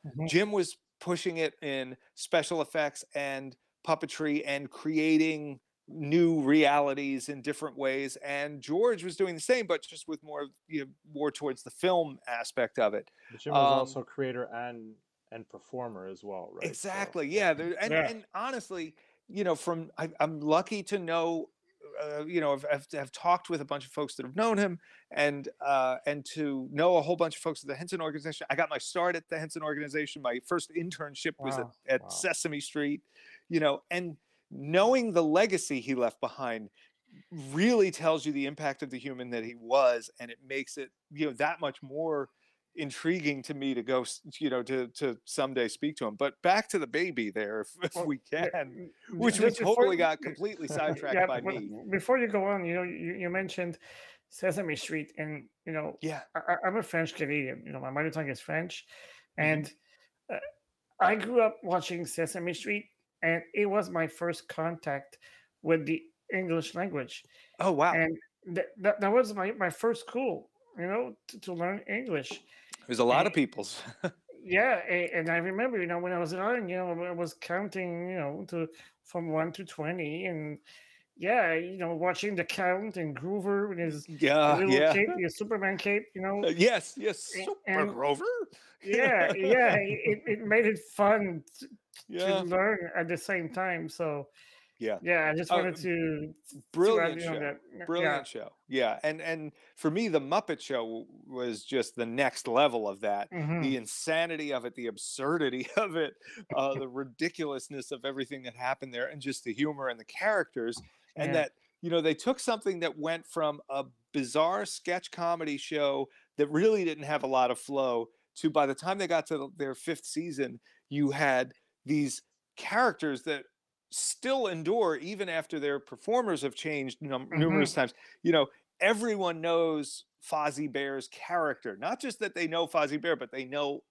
Mhm. Jim was pushing it in special effects and puppetry and creating new realities in different ways, and George was doing the same, but just with more, more towards the film aspect of it. but Jim was um also creator and performer as well, right? So Exactly. yeah, Yeah. Yeah. And honestly, I'm lucky to know, I've talked with a bunch of folks that have known him, and to know a whole bunch of folks at the Henson organization. I got my start at the Henson organization. My first internship was Wow. at wow, Sesame Street, and knowing the legacy he left behind really tells you the impact of the human that he was, and it makes it, that much more intriguing to me to go, to someday speak to him. But back to the baby there, if Well, we yeah, can, which we just before, totally got completely sidetracked yeah, by but me. before you go on, you mentioned Sesame Street, and Yeah. I'm a French Canadian. My mother tongue is French, Hmm. and uh, I grew up watching Sesame Street, and it was my first contact with the English language, Oh, wow. and that was my first school, to learn English. There's a lot And of people's. yeah, and I remember, when I was young, I was counting, to from 1 to 20, and yeah, watching the Count and Groover with his Yeah, little yeah. cape, his Superman cape, Yes, yes, Super and Grover. yeah, yeah, it made it fun to Yeah, learn at the same time. So yeah. yeah, I just uh, wanted to add, Brilliant show. that. Yeah. Brilliant show. Yeah, and for me, the Muppet Show was just the next level of that. Hmm. The insanity of it, the absurdity of it, the ridiculousness of everything that happened there, and just the humor and the characters, and Yeah. that, they took something that went from a bizarre sketch comedy show that really didn't have a lot of flow to, by the time they got to their fifth season, you had these characters that still endure even after their performers have changed numerous Hmm. times. You know, Everyone knows Fozzie Bear's character. Not just that they know Fozzie Bear, but they know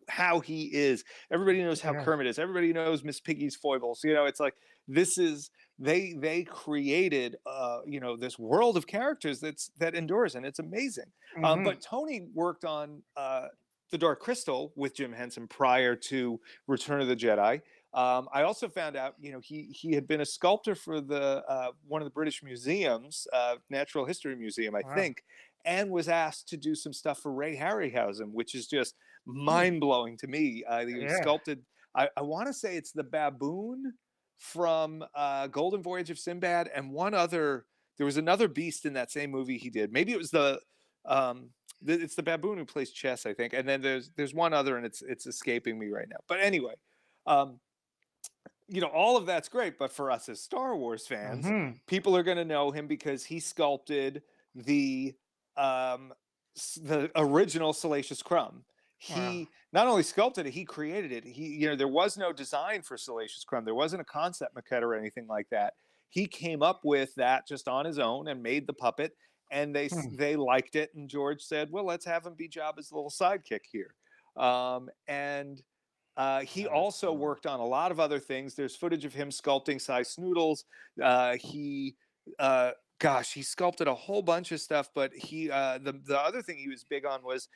how he is. Everybody knows how Yeah. Kermit is. Everybody knows Miss Piggy's foibles. You know, it's like this is they created you know, this world of characters that endures, and it's amazing. Hmm. But Tony worked on The Dark Crystal with Jim Henson prior to Return of the Jedi. I also found out, you know, he had been a sculptor for the one of the British museums, Natural History Museum, I Wow. think, and was asked to do some stuff for Ray Harryhausen, which is just Hmm. mind blowing to me. He Yeah. sculpted. I want to say it's the baboon from Golden Voyage of Sinbad, and one other. There was another beast in that same movie he did. Maybe it was um, it's the baboon who plays chess, I think. And then there's one other, and it's escaping me right now. But anyway, um, you know, all of that's great, but for us as Star Wars fans, Hmm. people are going to know him because he sculpted the um, the original Salacious Crumb. Wow. He not only sculpted it, he created it. He, you know, there was no design for Salacious Crumb. There wasn't a concept maquette or anything like that. He came up with that just on his own and made the puppet. And Hmm. they liked it, and George said, "Well, let's have him be Jabba's little sidekick here." And he That's also worked on a lot of other things. There's footage of him sculpting size Snoodles. He, gosh, he sculpted a whole bunch of stuff. But the other thing he was big on was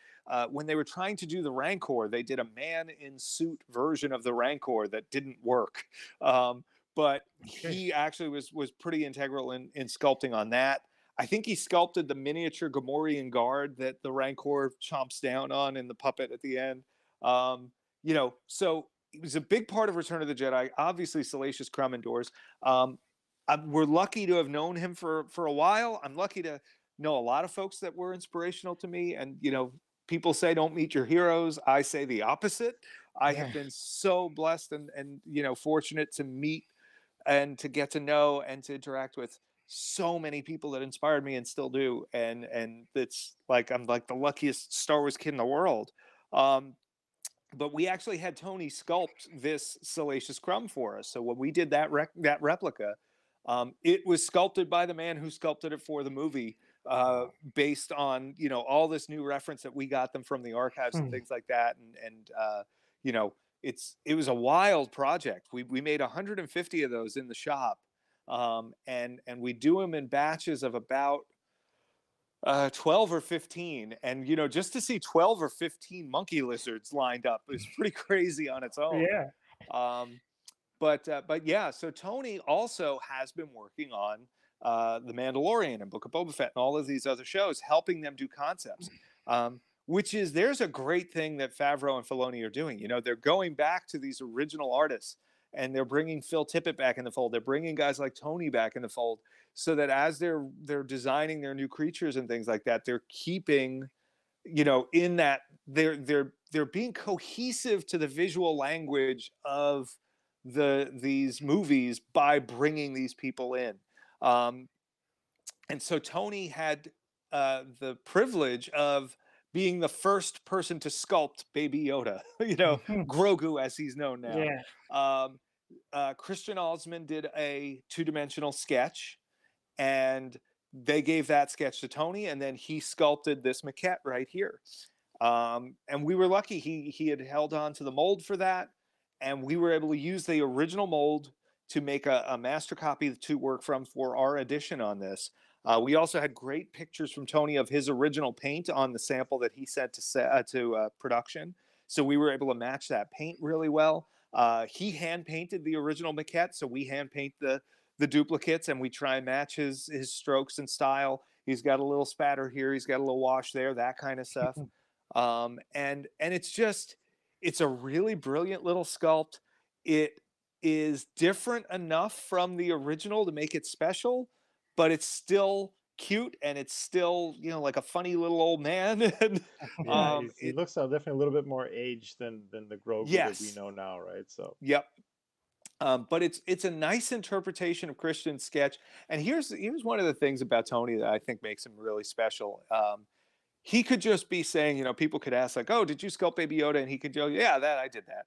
when they were trying to do the Rancor, they did a man in suit version of the Rancor that didn't work. Um, but Okay. he actually was pretty integral in sculpting on that. I think he sculpted the miniature Gamorrean guard that the Rancor chomps down on in the puppet at the end. Um, you know, so it was a big part of Return of the Jedi. Obviously, Salacious Crumb endures. Um, we're lucky to have known him for a while. I'm lucky to know a lot of folks that were inspirational to me. And you know, people say don't meet your heroes. I say the opposite. I Yeah. have been so blessed and you know, fortunate to meet and to get to know and to interact with so many people that inspired me and still do. And it's like I'm like the luckiest Star Wars kid in the world. Um, but we actually had Tony sculpt this Salacious Crumb for us. So when we did that replica, it was sculpted by the man who sculpted it for the movie, Wow. based on, you know, all this new reference that we got them from the archives and Hmm. things like that. And you know, it was a wild project. We made 150 of those in the shop, and we do them in batches of about 12 or 15. And you know, just to see 12 or 15 monkey lizards lined up is pretty crazy on its own. Yeah. um, but yeah, so Tony also has been working on the Mandalorian and Book of Boba Fett and all of these other shows, helping them do concepts. Which is, there's a great thing that Favreau and Filoni are doing. You know, they're going back to these original artists, and they're bringing Phil Tippett back in the fold. They're bringing guys like Tony back in the fold, so that as they're designing their new creatures and things like that, they're keeping, you know, in that they're being cohesive to the visual language of these movies by bringing these people in. Um, and so Tony had the privilege of being the first person to sculpt Baby Yoda, you know, Mhm. Grogu as he's known now. Yeah. Um, Christian Alsman did a two-dimensional sketch, and they gave that sketch to Tony, and then he sculpted this maquette right here. And we were lucky; he had held on to the mold for that, and we were able to use the original mold to make a master copy to work from for our edition on this. We also had great pictures from Tony of his original paint on the sample that he sent to production, so we were able to match that paint really well. He hand painted the original maquette, so we hand paint the duplicates, and we try and match his strokes and style. He's got a little spatter here, he's got a little wash there, that kind of stuff. And it's just, it's a really brilliant little sculpt. It is different enough from the original to make it special, but it's still cute, and it's still, you know, like a funny little old man. And Yeah, he it looks definitely a little bit more aged than the Grogu that we yes, know now, right? So yep. But it's a nice interpretation of Christian's sketch. And here's one of the things about Tony that I think makes him really special. He could just be saying, you know, people could ask like, "Oh, did you sculpt Baby Yoda?" And he could go, "Yeah, that I did that."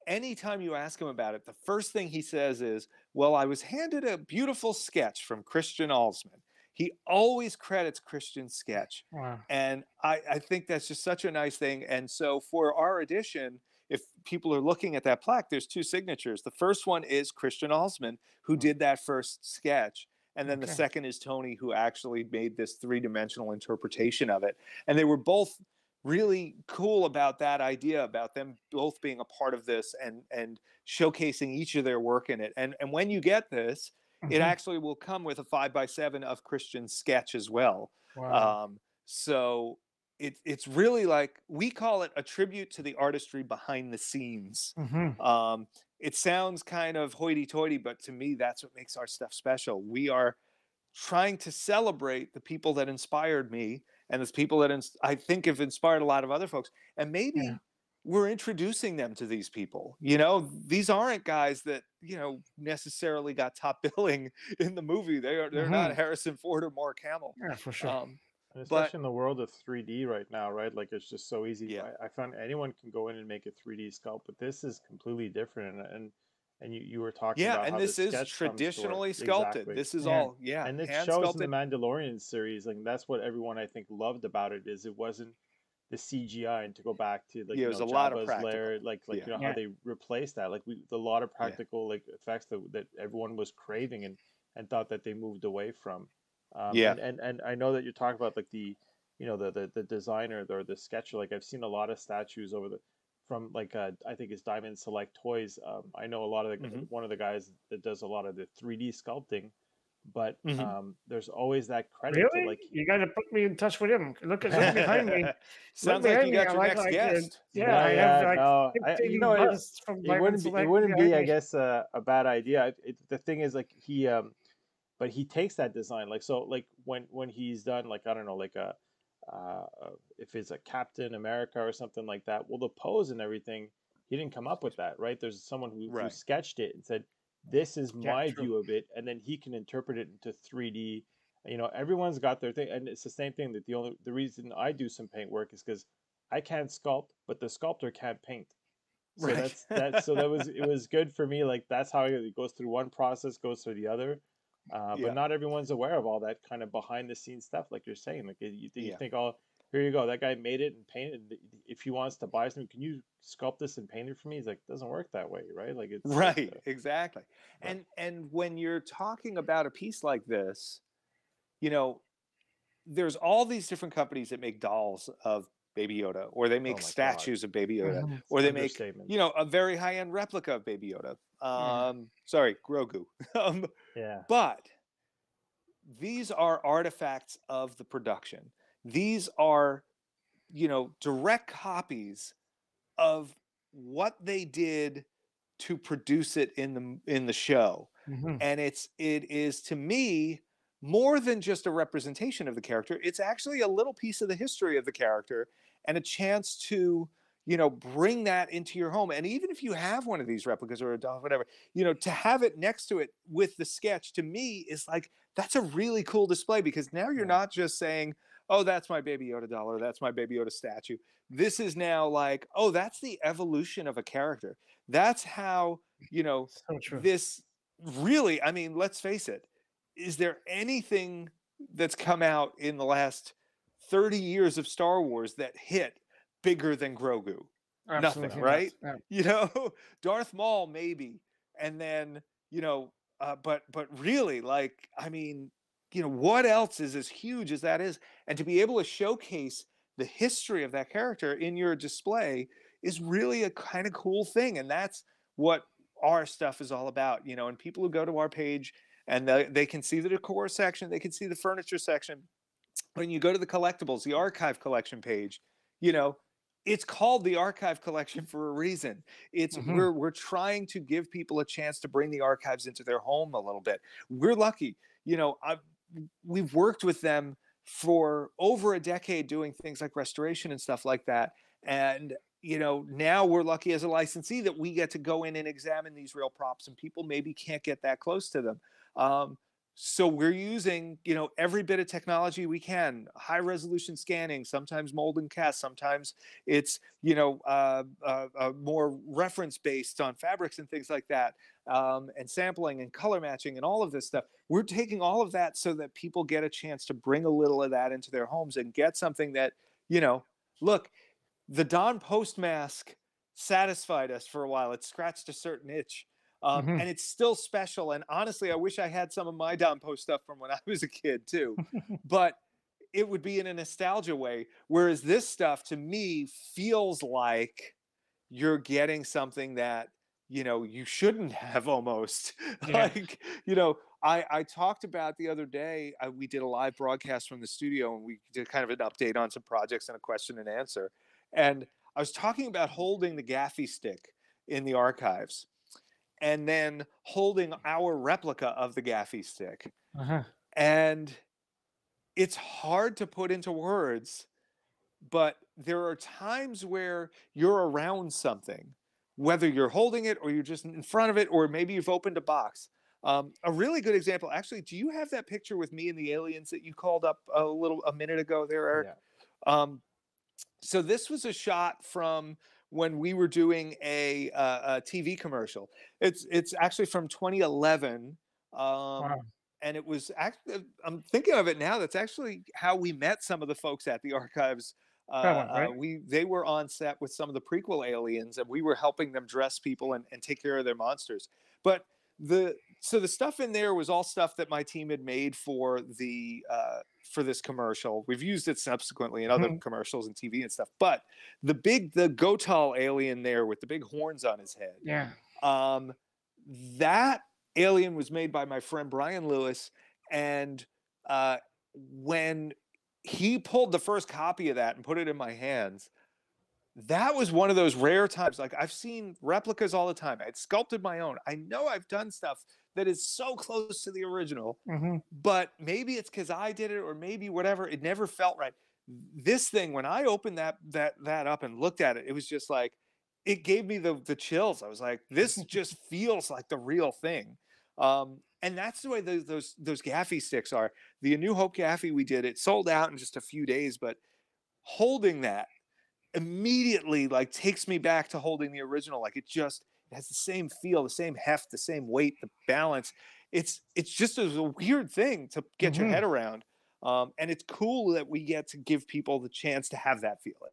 Anytime you ask him about it, the first thing he says is, "Well, I was handed a beautiful sketch from Christian Alsman. he always credits Christian sketch. Wow. And I think that's just such a nice thing. And so for our edition, if people are looking at that plaque, there's two signatures. The first one is Christian Alsman, who did that first sketch. And then the second is Tony, who actually made this three-dimensional interpretation of it. And they were both really cool about that idea, about them both being a part of this and showcasing each of their work in it. And when you get this, it actually will come with a 5x7 of Christian sketch as well. Wow. So it's really like, we call it a tribute to the artistry behind the scenes. It sounds kind of hoity-toity, but to me, that's what makes our stuff special. We are trying to celebrate the people that inspired me and the people that I think have inspired a lot of other folks. And maybe we're introducing them to these people. You know, these aren't guys that, you know, necessarily got top billing in the movie. They're not Harrison Ford or Mark Hamill. Yeah, for sure. And especially in the world of 3D right now, right? Like, it's just so easy. Yeah. I found anyone can go in and make a 3D sculpt, but this is completely different. And you were talking about and how this the is sketch traditionally comes to work. sculpted. Exactly. This is all and it hand shows sculpted. in the Mandalorian series. Like, that's what everyone I think loved about it, is it wasn't the CGI. And to go back to, like, it was a lot of Jabba's practical. lair, like you know how they replaced that, like a lot of practical like effects that everyone was craving and thought that they moved away from. And I know that you're talking about, like, the, you know, the designer or the sketcher. Like, I've seen a lot of statues from like I think it's Diamond Select Toys. I know a lot of one of the guys that does a lot of the 3D sculpting, but there's always that credit Really? to, like, You got to put me in touch with him. Look behind me. Sounds like you got your next guest. I have like no, 15 you know, busts from Diamond it Select wouldn't be, behind I me. guess, a bad idea. The thing is, like, but he takes that design, like, so, like, when he's done, like, I don't know, like if it's a Captain America or something like that, well, the pose and everything, he didn't come up with that, right? There's someone who sketched it and said, this is my view of it, and then he can interpret it into 3D. You know, everyone's got their thing, and it's the same thing. That the reason I do some paint work is because I can't sculpt, but the sculptor can't paint. So it was good for me. Like, that's how it goes through one process, goes through the other. But not everyone's aware of all that kind of behind the scenes stuff, like you're saying. Like, you think, oh, here you go, that guy made it and painted. If he wants to buy something, can you sculpt this and paint it for me? He's like, it doesn't work that way, right? Like, it's exactly. And when you're talking about a piece like this, you know, there's all these different companies that make dolls of Baby Yoda, or they make statues of Baby Yoda, or they make, you know, a very high-end replica of Baby Yoda. Sorry, Grogu. But these are artifacts of the production. These are, you know, direct copies of what they did to produce it in the show. And it is, to me, more than just a representation of the character. It's actually a little piece of the history of the character and a chance to, you know, bring that into your home. And even if you have one of these replicas or a doll, whatever, you know, to have it next to it with the sketch, to me, is like, that's a really cool display, because now you're not just saying, oh, that's my Baby Yoda doll, or that's my Baby Yoda statue. This is now like, oh, that's the evolution of a character. That's how, you know, this really, I mean, let's face it. Is there anything that's come out in the last 30 years of Star Wars that hit bigger than Grogu? Absolutely Nothing, right? not. You know, Darth Maul maybe, and then, you know, but really, like, I mean, you know, what else is as huge as that is? And to be able to showcase the history of that character in your display is really a kind of cool thing. And that's what our stuff is all about, you know. And people who go to our page, and they can see the decor section, they can see the furniture section. When you go to the collectibles, the archive collection page, you know, it's called the archive collection for a reason. It's we're trying to give people a chance to bring the archives into their home a little bit. We're lucky, you know. We've worked with them for over a decade doing things like restoration and stuff like that. And, you know, now we're lucky as a licensee that we get to go in and examine these real props, and people maybe can't get that close to them. So we're using, every bit of technology we can, high resolution scanning, sometimes mold and cast, sometimes it's, more reference based on fabrics and things like that, and sampling and color matching and all of this stuff. We're taking all of that so that people get a chance to bring a little of that into their homes and get something that, look, the Don Post mask satisfied us for a while. It scratched a certain itch. And it's still special. And honestly, I wish I had some of my Don Post stuff from when I was a kid too. But it would be in a nostalgia way. Whereas this stuff to me feels like you're getting something that, you shouldn't have almost. Yeah. Like, I talked about the other day, we did a live broadcast from the studio and we did kind of an update on some projects and a question and answer. And I was talking about holding the gaffy stick in the archives and then holding our replica of the gaffy stick. And it's hard to put into words, but there are times where you're around something, whether you're holding it or you're just in front of it, or maybe you've opened a box. A really good example, actually, do you have that picture with me and the aliens that you called up a minute ago there, Eric? Yeah. So this was a shot from when we were doing a TV commercial. It's actually from 2011. Wow. And it was actually, I'm thinking of it now, that's actually how we met some of the folks at the archives. That one, right? They were on set with some of the prequel aliens, and we were helping them dress people and take care of their monsters. But the stuff in there was all stuff that my team had made for this commercial. We've used it subsequently in other Mm-hmm. commercials and TV and stuff. But the Gotal alien there with the big horns on his head, Yeah. that alien was made by my friend Brian Lewis, and when he pulled the first copy of that and put it in my hands, that was one of those rare times. Like, I've seen replicas all the time. I'd sculpted my own. I know I've done stuff that is so close to the original, Mm-hmm. but maybe it's because I did it, or maybe whatever. It never felt right. This thing, when I opened that up and looked at it, it was just like, it gave me the chills. I was like, this just feels like the real thing. And that's the way those gaffy sticks are. The A New Hope gaffy we did, it sold out in just a few days, but holding that immediately like takes me back to holding the original. Like, it has the same feel, the same heft, the same weight, the balance. It's just a weird thing to get your Mm-hmm. head around. And it's cool that we get to give people the chance to have that feeling.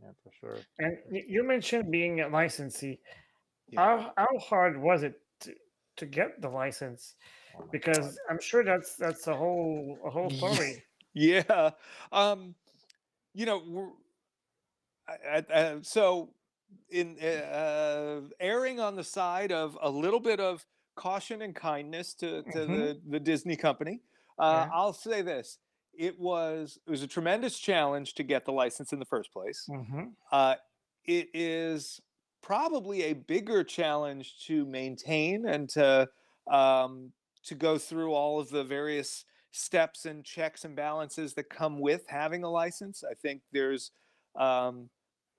Yeah, for sure. And you mentioned being a licensee. Yeah. How hard was it to get the license? Oh my God. Because I'm sure that's a whole story. Yeah. So in erring on the side of a little bit of caution and kindness to Mm-hmm. the Disney company, Yeah. I'll say this: it was a tremendous challenge to get the license in the first place. Mm-hmm. It is probably a bigger challenge to maintain and to go through all of the various steps and checks and balances that come with having a license. I think there's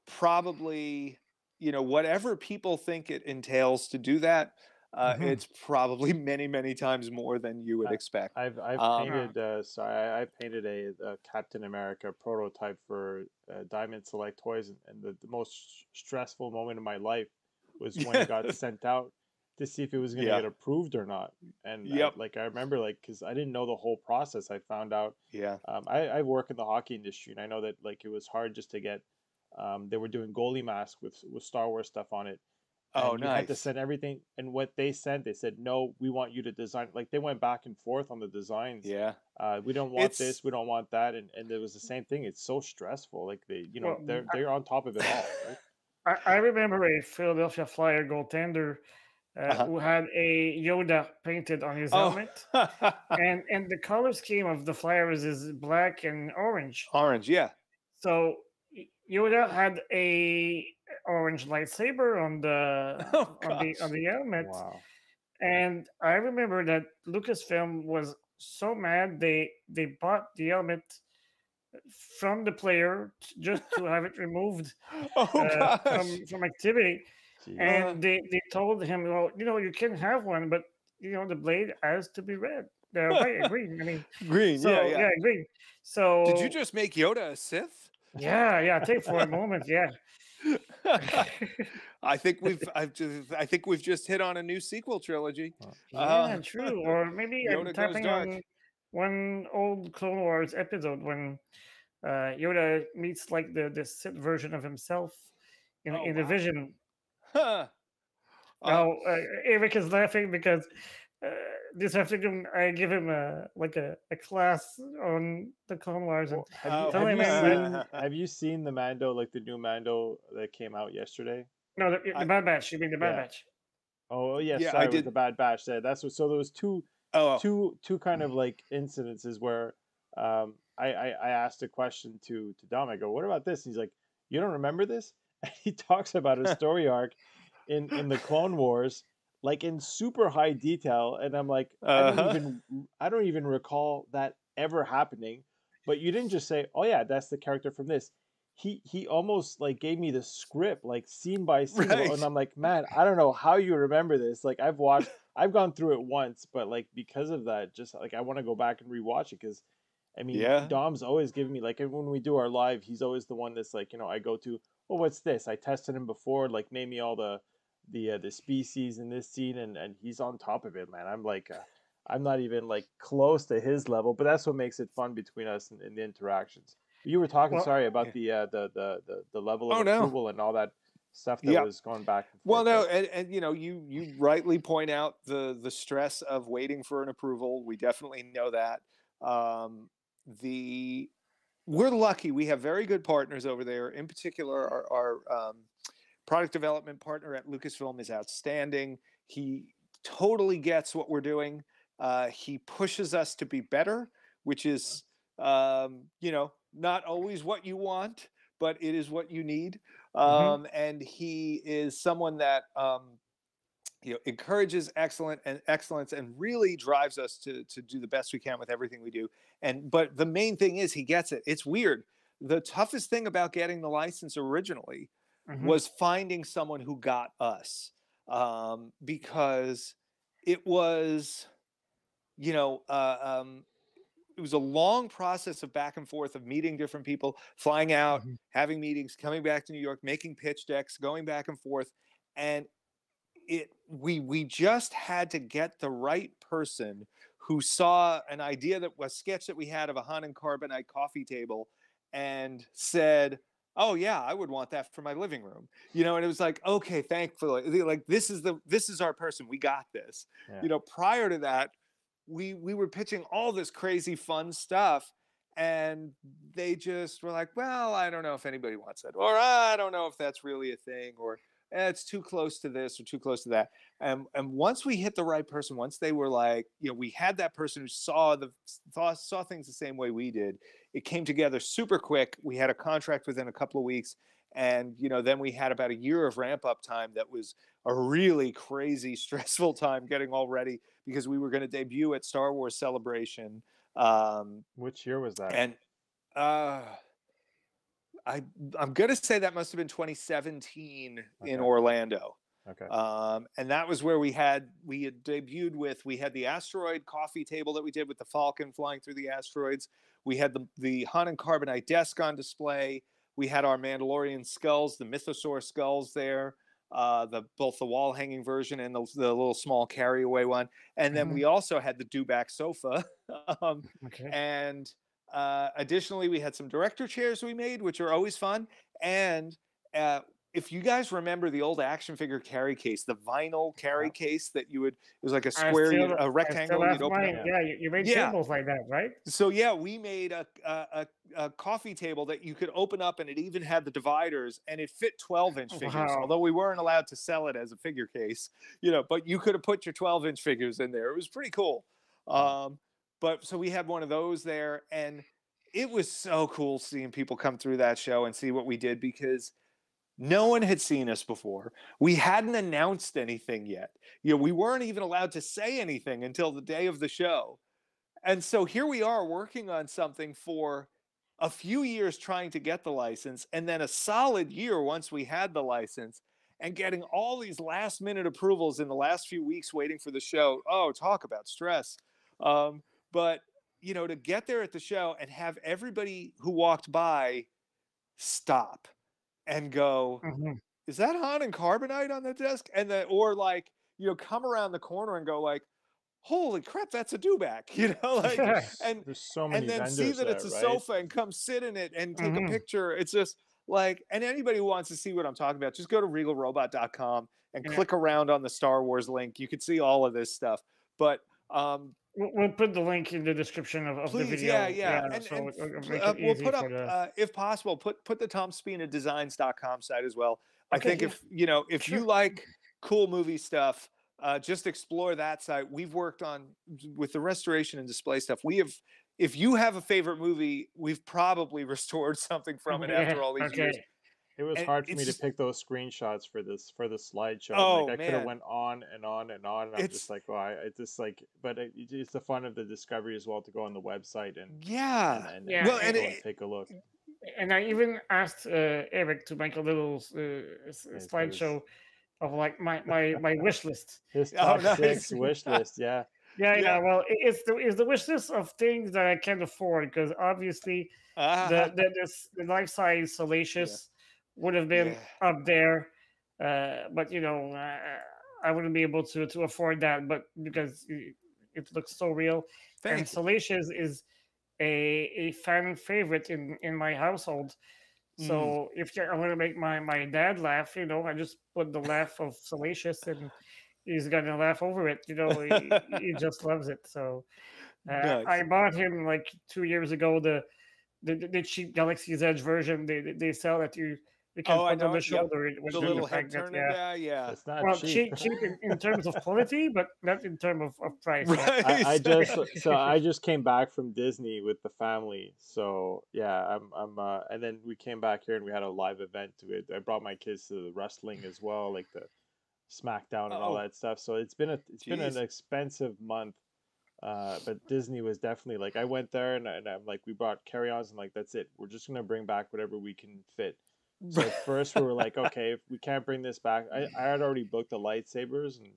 probably, whatever people think it entails to do that, Mm-hmm. it's probably many, many times more than you would I, expect. I've painted I painted a Captain America prototype for Diamond Select Toys, and the most stressful moment of my life was when it got sent out to see if it was going to Yeah. get approved or not. And Yep. I remember, like, because I didn't know the whole process. I found out. Yeah. I work in the hockey industry, and I know that, like, it was hard just to get. They were doing goalie masks with Star Wars stuff on it, Oh, and you had to nice. send everything. And what they sent, they said, no, we want you to design. Like, they went back and forth on the designs. Yeah. We don't want It's this, we don't want that, and it was the same thing. It's so stressful. Like, Well, they're on top of it all, right? I remember a Philadelphia Flyer goaltender uh-huh. who had a Yoda painted on his Oh. helmet, and the color scheme of the Flyers is black and orange. Orange, yeah. So Yoda had a orange lightsaber on the Oh, on the helmet, Wow. and I remember that Lucasfilm was so mad they bought the helmet from the player just to have it removed Oh gosh. from activity. Jeez. And they told him, well, you can have one, but the blade has to be red. White, green. I mean, Green, yeah, so yeah. yeah, green. Did you So just make Yoda a Sith? yeah. I think for a moment, yeah. I think we've just hit on a new sequel trilogy. Yeah, true. Or maybe I'm Yoda goes tapping dark. on one old Clone Wars episode when Yoda meets like the Sith version of himself Oh in a wow. vision. Huh. Um, Now Eric is laughing because uh, this afternoon I give him a class on the Clone Wars and Well, oh. tell him I'm have you seen the Mando, like the new Mando that came out yesterday? no the I, Bad Batch. You mean the Bad Yeah. Batch? Oh yes, yeah, I sorry, it was the did. Bad Batch. That's what. So there was Oh, two kind of like incidences where I asked a question to Dom. I go, "What about this?" And he's like, "You don't remember this?" And he talks about a story arc in the Clone Wars, like in super high detail. And I'm like, uh-huh. I don't even recall that ever happening. But you didn't just say, "Oh yeah, that's the character from this." He almost like gave me the script like scene by scene and Right. I'm like, man, I don't know how you remember this. Like I've gone through it once, but like because of that, just like I want to go back and rewatch it because I mean Yeah. Dom's always giving me like when we do our live, he's always the one that's like, I go to, oh, what's this? I tested him before, like name me all the species in this scene, and he's on top of it, man. I'm like I'm not even like close to his level, but that's what makes it fun between us in the interactions. You were talking, Well, sorry, about Yeah. the level of Oh no. approval and all that stuff that Yep. was going back and Well, forth no, there. and you rightly point out the stress of waiting for an approval. We definitely know that. Um, the We're lucky. We have very good partners over there. In particular, our product development partner at Lucasfilm is outstanding. He totally gets what we're doing. He pushes us to be better, which is, not always what you want, but it is what you need. mhm. And he is someone that encourages excellence and really drives us to do the best we can with everything we do. But the main thing is he gets it. It's weird. The toughest thing about getting the license originally Mhm. was finding someone who got us, because it was you know it was a long process of back and forth of meeting different people, flying out, Mhm. having meetings, coming back to New York, making pitch decks, going back and forth. And we just had to get the right person who saw an idea, that was a sketch that we had of a Han and Carbonite coffee table, and said, oh yeah, I would want that for my living room. And it was like, okay, thankfully, like this is our person. We got this. Yeah. Prior to that, we were pitching all this crazy fun stuff, and they just were like, well, I don't know if anybody wants that, or I don't know if that's really a thing, or it's too close to this or too close to that. And once we hit the right person, once they were like, we had that person who saw things the same way we did, it came together super quick. We had a contract within a couple of weeks. And then we had about a year of ramp up time. That was a really crazy, stressful time getting all ready, because we were going to debut at Star Wars Celebration. Which year was that? And uh, I'm gonna say that must have been 2017 in Okay. Orlando. Okay. And that was where we had debuted with, we had the asteroid coffee table that we did with the Falcon flying through the asteroids. We had the Han and Carbonite desk on display. We had our Mandalorian skulls, the Mythosaur skulls there, both the wall hanging version and the little small carryaway one. And then Mhm. we also had the dewback sofa. um, Okay. and Additionally, we had some director chairs we made, which are always fun. And if you guys remember the old action figure carry case, the vinyl carry Yeah. case that it was like a I square, still a I still rectangle, have you'd open up. mine. Yeah. Yeah, you made Yeah. tables like that, right? So yeah, we made a coffee table that you could open up, and it even had the dividers, and it fit 12-inch figures. Wow. Although we weren't allowed to sell it as a figure case, but you could have put your 12-inch figures in there. It was pretty cool. Wow. But so we had one of those there, and it was so cool seeing people come through that show and see what we did, because no one had seen us before. We hadn't announced anything yet. We weren't even allowed to say anything until the day of the show. And so here we are working on something for a few years trying to get the license, and then a solid year once we had the license. and getting all these last minute approvals in the last few weeks waiting for the show. Oh, talk about stress. But, you know, to get there at the show and have everybody who walked by stop and go, Mhm. is that Han and Carbonite on the desk? And then, or like, you know, come around the corner and go like, holy crap, that's a dewback, you know, like, There's so and many then see vendors that it's there, a right? sofa and come sit in it and take a Mhm. picture. It's just like, and anybody who wants to see what I'm talking about, just go to regalrobot.com and Yeah. click around on the Star Wars link. You can see all of this stuff. But We'll put the link in the description of the please, yeah, video. yeah, Yeah, so it'll make it we'll easy put for up, the. if possible, put the TomSpinaDesigns.com site as well. I Okay, think yeah, if you know if you sure. like cool movie stuff, just explore that site. We've worked on with the restoration and display stuff. We have, if you have a favorite movie, we've probably restored something from it Yeah. after all these years. Okay. It was And hard for it's me to just, pick those screenshots for the slideshow. Like oh I could have man, went on and on and on, and I'm just it's like, well, it's just like, but it's the fun of the discovery as well to go on the website and yeah. Yeah, Well, and go and take a look. and I even asked Eric to make a little Like, slideshow of like my wish list. his oh top nice, six wish list. Yeah, Yeah, yeah. yeah. Well, it's the wish list of things that I can't afford because obviously Uh, the life size yeah, Salacious would have been yeah. up there, but you know I wouldn't be able to afford that. But because it looks so real, and Thank you. Salacious is a fan favorite in my household. Mm. So if I want to make my dad laugh, you know, I just put the laugh of Salacious and he's gonna laugh over it. You know, he just loves it. So I Nice. bought him like 2 years ago the cheap Galaxy's Edge version they sell that you can Oh, I put on know the it. Yep. shoulder when The you're little head pregnant. turner Yeah. guy. Yeah. it's not Well, cheap. cheap in terms of quality, but not in terms of price. Yeah. I Right. just so I just came back from Disney with the family. So yeah, I'm and then we came back here and we had a live event to it. I brought my kids to the wrestling as well, like the SmackDown and all Oh, that stuff. So it's been an geez. expensive month. But Disney was definitely like I went there and I'm like we brought carry-ons and like that's it. We're just gonna bring back whatever we can fit. So at first we were like, okay, if we can't bring this back, I had already booked the lightsabers and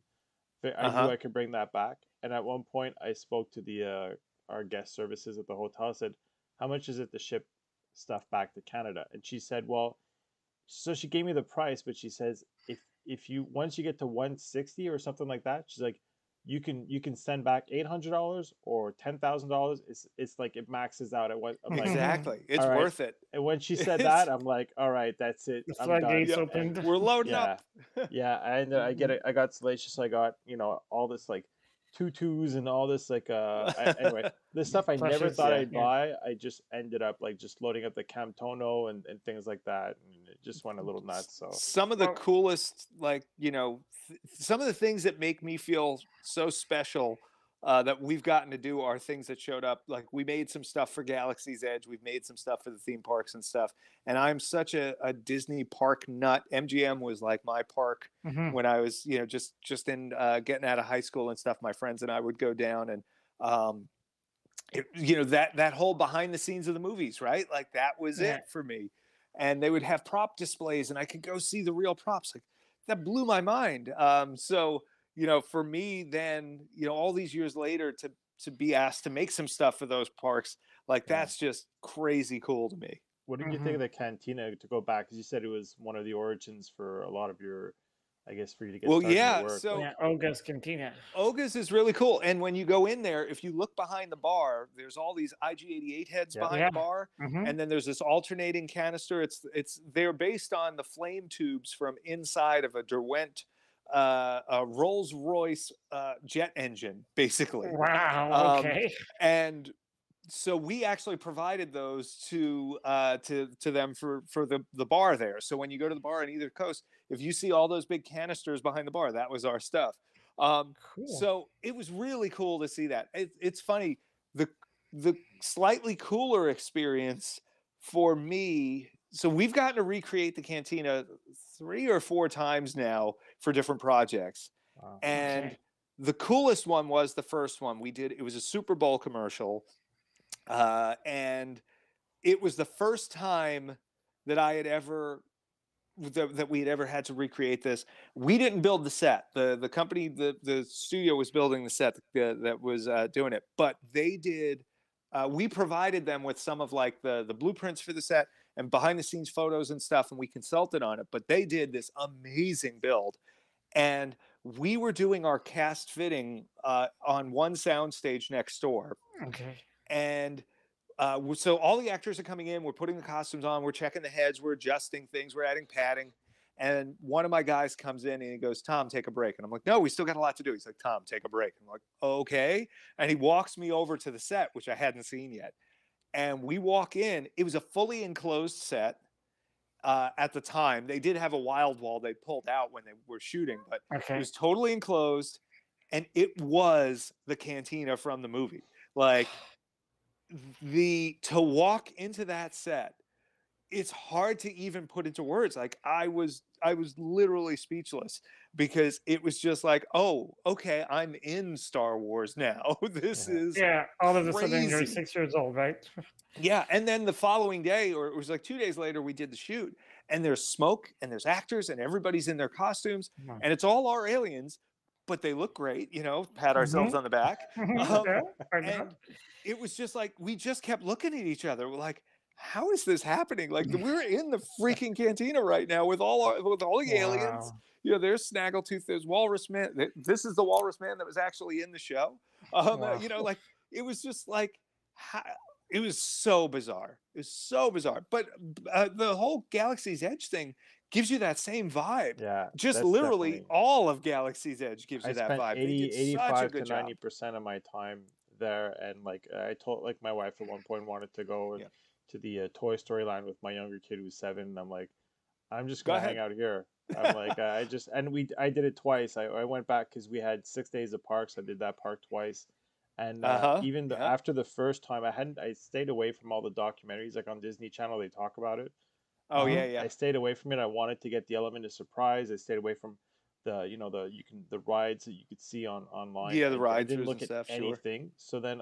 I knew Uh-huh. I could bring that back. And at one point, I spoke to the our guest services at the hotel. I said, "How much is it to ship stuff back to Canada?" And she said, "Well," so she gave me the price, but she says if you once you get to 160 or something like that, she's like, you can send back $800 or $10,000. It's like it maxes out at what I'm like, Exactly. It's all right. worth it. And when she said It's that, I'm like, all right, that's it. The I'm done. floodgates yep. And opened. We're loading yeah, up. yeah, and I get it. I got Salacious. I got all this like tutus and all this like anyway, this stuff I never Plushes. thought Yeah. I'd Yeah. buy. I just ended up like just loading up the Camtono and things like that, and it just went a little nuts. So Some of the Well, coolest, like, you know, some of the things that make me feel so special that we've gotten to do are things that showed up. Like we made some stuff for Galaxy's Edge. We've made some stuff for the theme parks and stuff. And I'm such a Disney park nut. MGM was like my park mhm. when I was, you know, just in getting out of high school and stuff. My friends and I would go down and you know that whole behind the scenes of the movies, right? Like that was Yeah. it for me. And they would have prop displays, and I could go see the real props. Like that blew my mind. So you know, for me, then you know, all these years later, to be asked to make some stuff for those parks, like yeah. that's just crazy cool to me. What did you think Mhm. of the cantina to go back? Because you said it was one of the origins for a lot of your, I guess, for you to get Well, started in your yeah. work. So Yeah. Olga's Cantina. Oga's is really cool. And when you go in there, if you look behind the bar, there's all these IG-88 heads Yeah. behind the Yeah. bar. Mhm. And then there's this alternating canister. It's they're based on the flame tubes from inside of a Derwent a Rolls-Royce jet engine, basically. Wow. Um, Okay. and so we actually provided those to them for the bar there. So when you go to the bar on either coast, if you see all those big canisters behind the bar, that was our stuff. Cool. So it was really cool to see that. It's funny, the the slightly cooler experience for me. So we've gotten to recreate the cantina 3 or 4 times now for different projects, Wow. and Okay. the coolest one was the first one we did. It was a Super Bowl commercial, and it was the first time that I had ever that we had ever had to recreate this. We didn't build the set. The company, the studio was building the set that was doing it, but they did. We provided them with some of like the blueprints for the set and behind the scenes photos and stuff, and we consulted on it. But they did this amazing build, and we were doing our cast fitting on one sound stage next door, Okay. and so all the actors are coming in, we're putting the costumes on, we're checking the heads, we're adjusting things, we're adding padding. And one of my guys comes in and he goes, Tom, take a break. And I'm like, no, we still got a lot to do. He's like, Tom, take a break. I'm like, okay. And he walks me over to the set, which I hadn't seen yet. And we walk in. It was a fully enclosed set at the time. They did have a wild wall they pulled out when they were shooting, but it was totally enclosed. And it was the cantina from the movie. Like, to walk into that set, it's hard to even put into words. Like I was literally speechless because it was just like, oh, okay, I'm in Star Wars now. This is all of a sudden you're crazy. 6 years old, right? Yeah, and then the following day, or it was like 2 days later, we did the shoot, and there's smoke, and there's actors, and everybody's in their costumes, and it's all our aliens, but they look great, you know, pat ourselves on the back. And it was just like, we just kept looking at each other. We're like, how is this happening? Like, we're in the freaking cantina right now with all the aliens. You know, there's Snaggletooth, there's Walrus Man. This is the Walrus Man that was actually in the show. You know, like, it was just like, it was so bizarre. It was so bizarre. But the whole Galaxy's Edge thing gives you that same vibe. Yeah. Just literally definitely... all of Galaxy's Edge gives you that vibe. I spent 85 to 90% of my time there, and like I told, like my wife at one point wanted to go to the Toy Story line with my younger kid who's 7, and I'm like, I'm just gonna hang out here. I'm like, I did it twice. I went back because we had 6 days of parks. I did that park twice, and even after the first time, I stayed away from all the documentaries. Like on Disney Channel, they talk about it. I stayed away from it. I wanted to get the element of surprise. I stayed away from the rides that you could see online. Yeah, the rides. I didn't look at anything. So then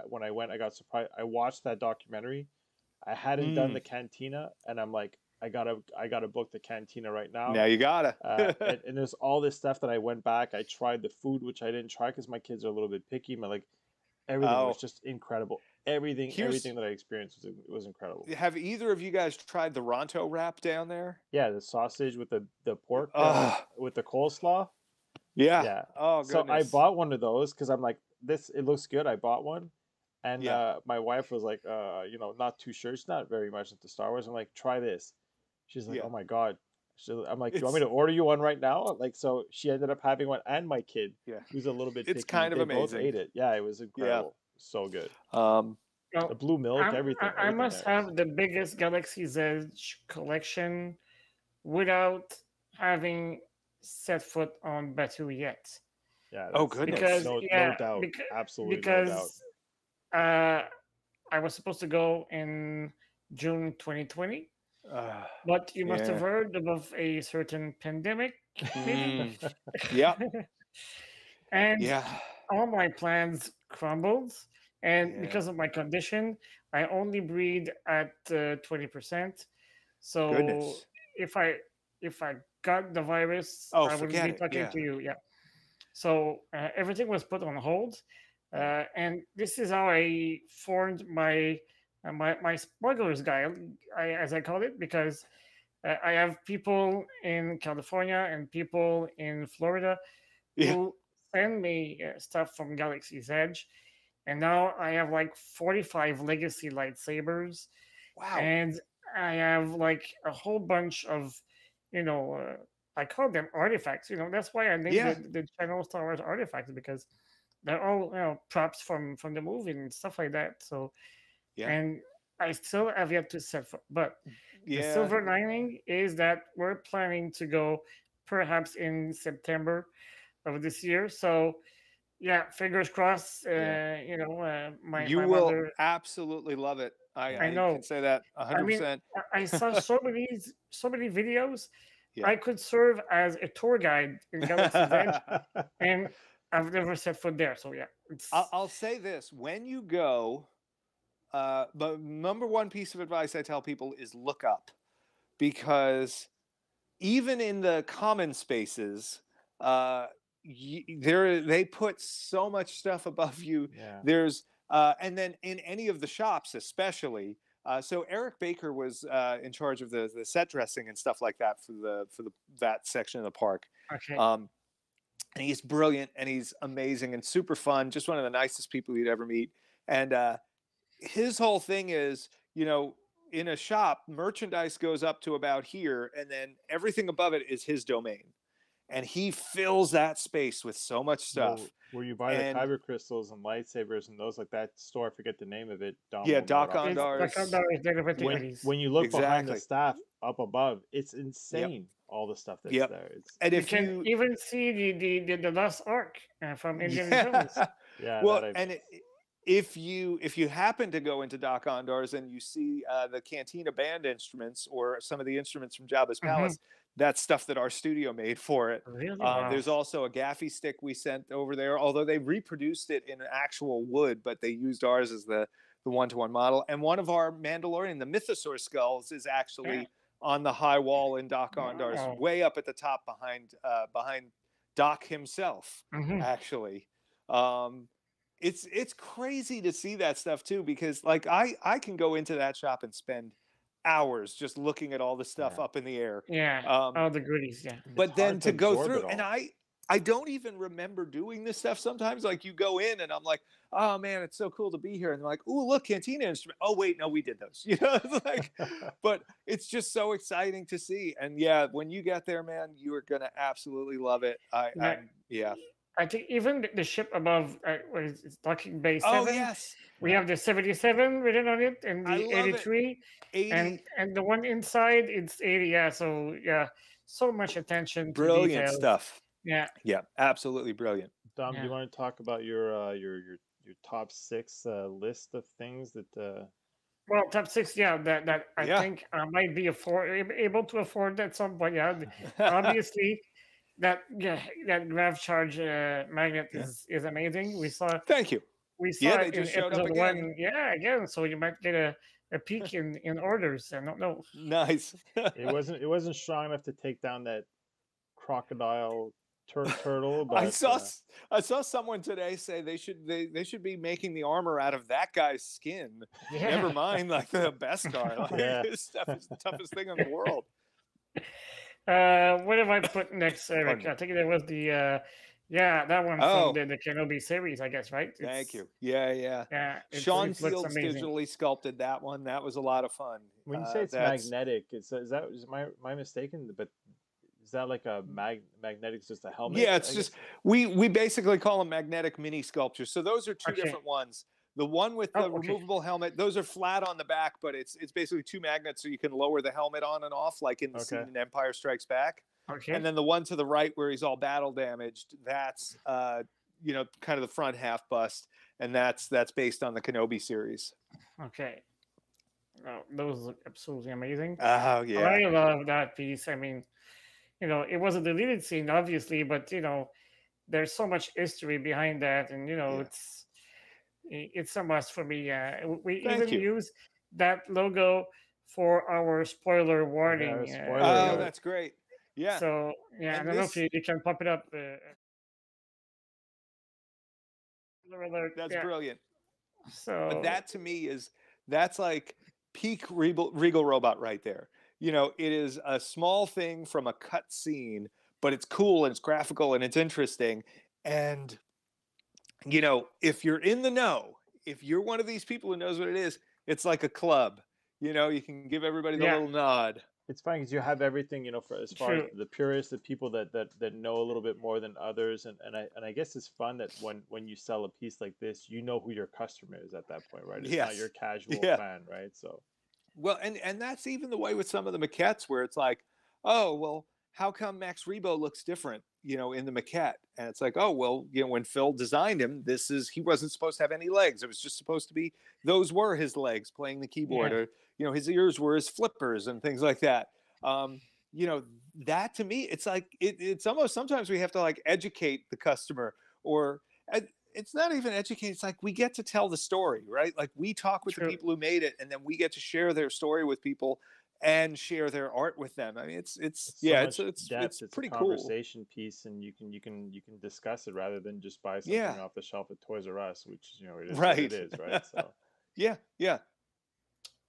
when I went, I got surprised. I watched that documentary. I hadn't done the cantina, and I'm like, I gotta book the cantina right now. Now you gotta. and there's all this stuff that I went back. I tried the food, which I didn't try because my kids are a little bit picky. But like, everything was just incredible. Everything that I experienced was incredible. Have either of you guys tried the Ronto wrap down there? Yeah, the sausage with the pork with the coleslaw. Yeah. Oh, goodness. So I bought one of those because I'm like, it looks good. I bought one. And my wife was like, not too sure. She's not very much into Star Wars. I'm like, try this. She's like, oh my God. I'm like, do you want me to order you one right now? Like, so she ended up having one, and my kid, who's a little bit picky, kind of amazing. Both ate it. Yeah, it was incredible. So good. The blue milk, everything. I must have the biggest Galaxy's Edge collection without having set foot on Batuu yet. Yeah. Goodness. Because, no doubt. Absolutely no doubt. I was supposed to go in June 2020, but you must have heard of a certain pandemic. Yeah. And all my plans crumbled. And because of my condition, I only breathe at 20%. So if I got the virus, I wouldn't be talking to you. Yeah. So everything was put on hold. And this is how I formed my smugglers guide, as I call it, because I have people in California and people in Florida who send me stuff from Galaxy's Edge. And now I have like 45 legacy lightsabers. Wow. And I have like a whole bunch of, I call them artifacts. That's why I named the channel Star Wars Artifacts, because they're all props from the movie and stuff like that. So, and I still have yet to set foot. But the silver lining is that we're planning to go perhaps in September of this year. So, fingers crossed. You my will mother, absolutely love it. I know. can say that 100%. I saw so many videos. I could serve as a tour guide in Galaxy's Edge, and I've never set foot there. So I'll say this: when you go, the number one piece of advice I tell people is look up, because even in the common spaces, they put so much stuff above you. Yeah. There's and then in any of the shops, especially. So Eric Baker was in charge of the set dressing and stuff like that for that section of the park. Okay. And he's brilliant and he's amazing and super fun. Just one of the nicest people you'd ever meet. And his whole thing is, in a shop, merchandise goes up to about here, and then everything above it is his domain. And he fills that space with so much stuff. Where you buy the kyber crystals and lightsabers and those, like that store, I forget the name of it. Doc Ondar's. When you look behind the staff up above, it's insane. Yep. All the stuff that's there. And you can even see the Lost Ark from Indiana Jones. Yeah. Well, if you happen to go into Doc Ondar's and you see the Cantina band instruments or some of the instruments from Jabba's Palace, that's stuff that our studio made for it. Really? There's also a gaffy stick we sent over there, although they reproduced it in actual wood, but they used ours as the one-to-one model. And one of our Mandalorian, the Mythosaur skulls, is actually on the high wall in Doc Ondar's, way up at the top behind Doc himself, actually. It's crazy to see that stuff too, because like I can go into that shop and spend hours just looking at all the stuff up in the air. All the goodies. But then to go through, and I don't even remember doing this stuff sometimes. Like you go in and I'm like, oh man, it's so cool to be here. And they're like, oh look, Cantina instrument. Oh wait, no, we did those. It's like, but it's just so exciting to see. And yeah, when you get there, man, you are gonna absolutely love it. I think even the ship above, it's Docking Bay 7. Oh, yes. We have the 77 written on it and the 83. 80. And the one inside, it's 80. Yeah. So, so much attention to brilliant details. Stuff. Yeah. Yeah. Absolutely brilliant. Dom, do you want to talk about your top 6 list of things that. Well, top 6, that I think I might be able to afford at some point. Yeah. Obviously. That grav charge magnet is amazing. We saw. Thank you. We saw it in episode 1. Yeah, again. So you might get a peek in orders. I don't know. Nice. It wasn't strong enough to take down that crocodile turtle. But I saw someone today say they should be making the armor out of that guy's skin. Yeah. Never mind like the Beskar. This stuff is the toughest thing in the world. What have I put next, Eric? I think there was the that one from the Kenobi series, I guess, right? Thank you. Yeah. Sean Fields digitally sculpted that one. That was a lot of fun. When you say it's magnetic, am I mistaken? But is that like a magnetic? It's just a helmet? Yeah, it's just we basically call them magnetic mini sculptures. So those are two different ones. The one with the removable helmet, those are flat on the back, but it's basically 2 magnets so you can lower the helmet on and off, like in the scene in Empire Strikes Back. Okay. And then the one to the right where he's all battle damaged, that's kind of the front half bust, and that's based on the Kenobi series. Okay. Oh, those look absolutely amazing. Oh yeah. I love that piece. I mean, it was a deleted scene, obviously, but there's so much history behind that, and it's a must for me. We use that logo for our spoiler warning. That's great. Yeah. So I don't know if you can pop it up. That's brilliant. So, but that to me that's like peak Regal robot right there. It is a small thing from a cut scene, but it's cool and it's graphical and it's interesting. And if you're in the know, if you're one of these people who knows what it is, it's like a club. You can give everybody the little nod. It's fine because you have everything, for as far as the purists, the people that know a little bit more than others, and I guess it's fun that when you sell a piece like this, you know who your customer is at that point, right? It's not your casual fan, right? So, well, and that's even the way with some of the maquettes where it's like, oh well, how come Max Rebo looks different, in the maquette? And it's like, oh, well, when Phil designed him, he wasn't supposed to have any legs. It was just supposed to be, those were his legs playing the keyboard, or, his ears were his flippers and things like that. That to me, it's like, it's almost, sometimes we have to like educate the customer, or it's not even educate. It's like, we get to tell the story, right? Like we talk with the people who made it, and then we get to share their story with people. and share their art with them. I mean, It's so it's much depth. it's It's a pretty cool. conversation piece, and you can discuss it rather than just buy Yeah, something off the shelf at Toys R Us, which it is what it right. is, right? So Yeah, yeah,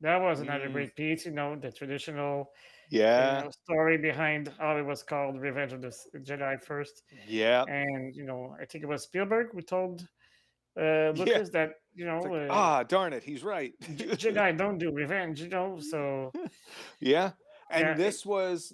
That was another mm, great piece. The traditional, yeah, story behind how it was called Revenge of the Jedi first. yeah, And, I think it was Spielberg who told yeah. Lucas that, It's like, ah, darn it, he's right. Jedi don't do revenge, so Yeah. And yeah,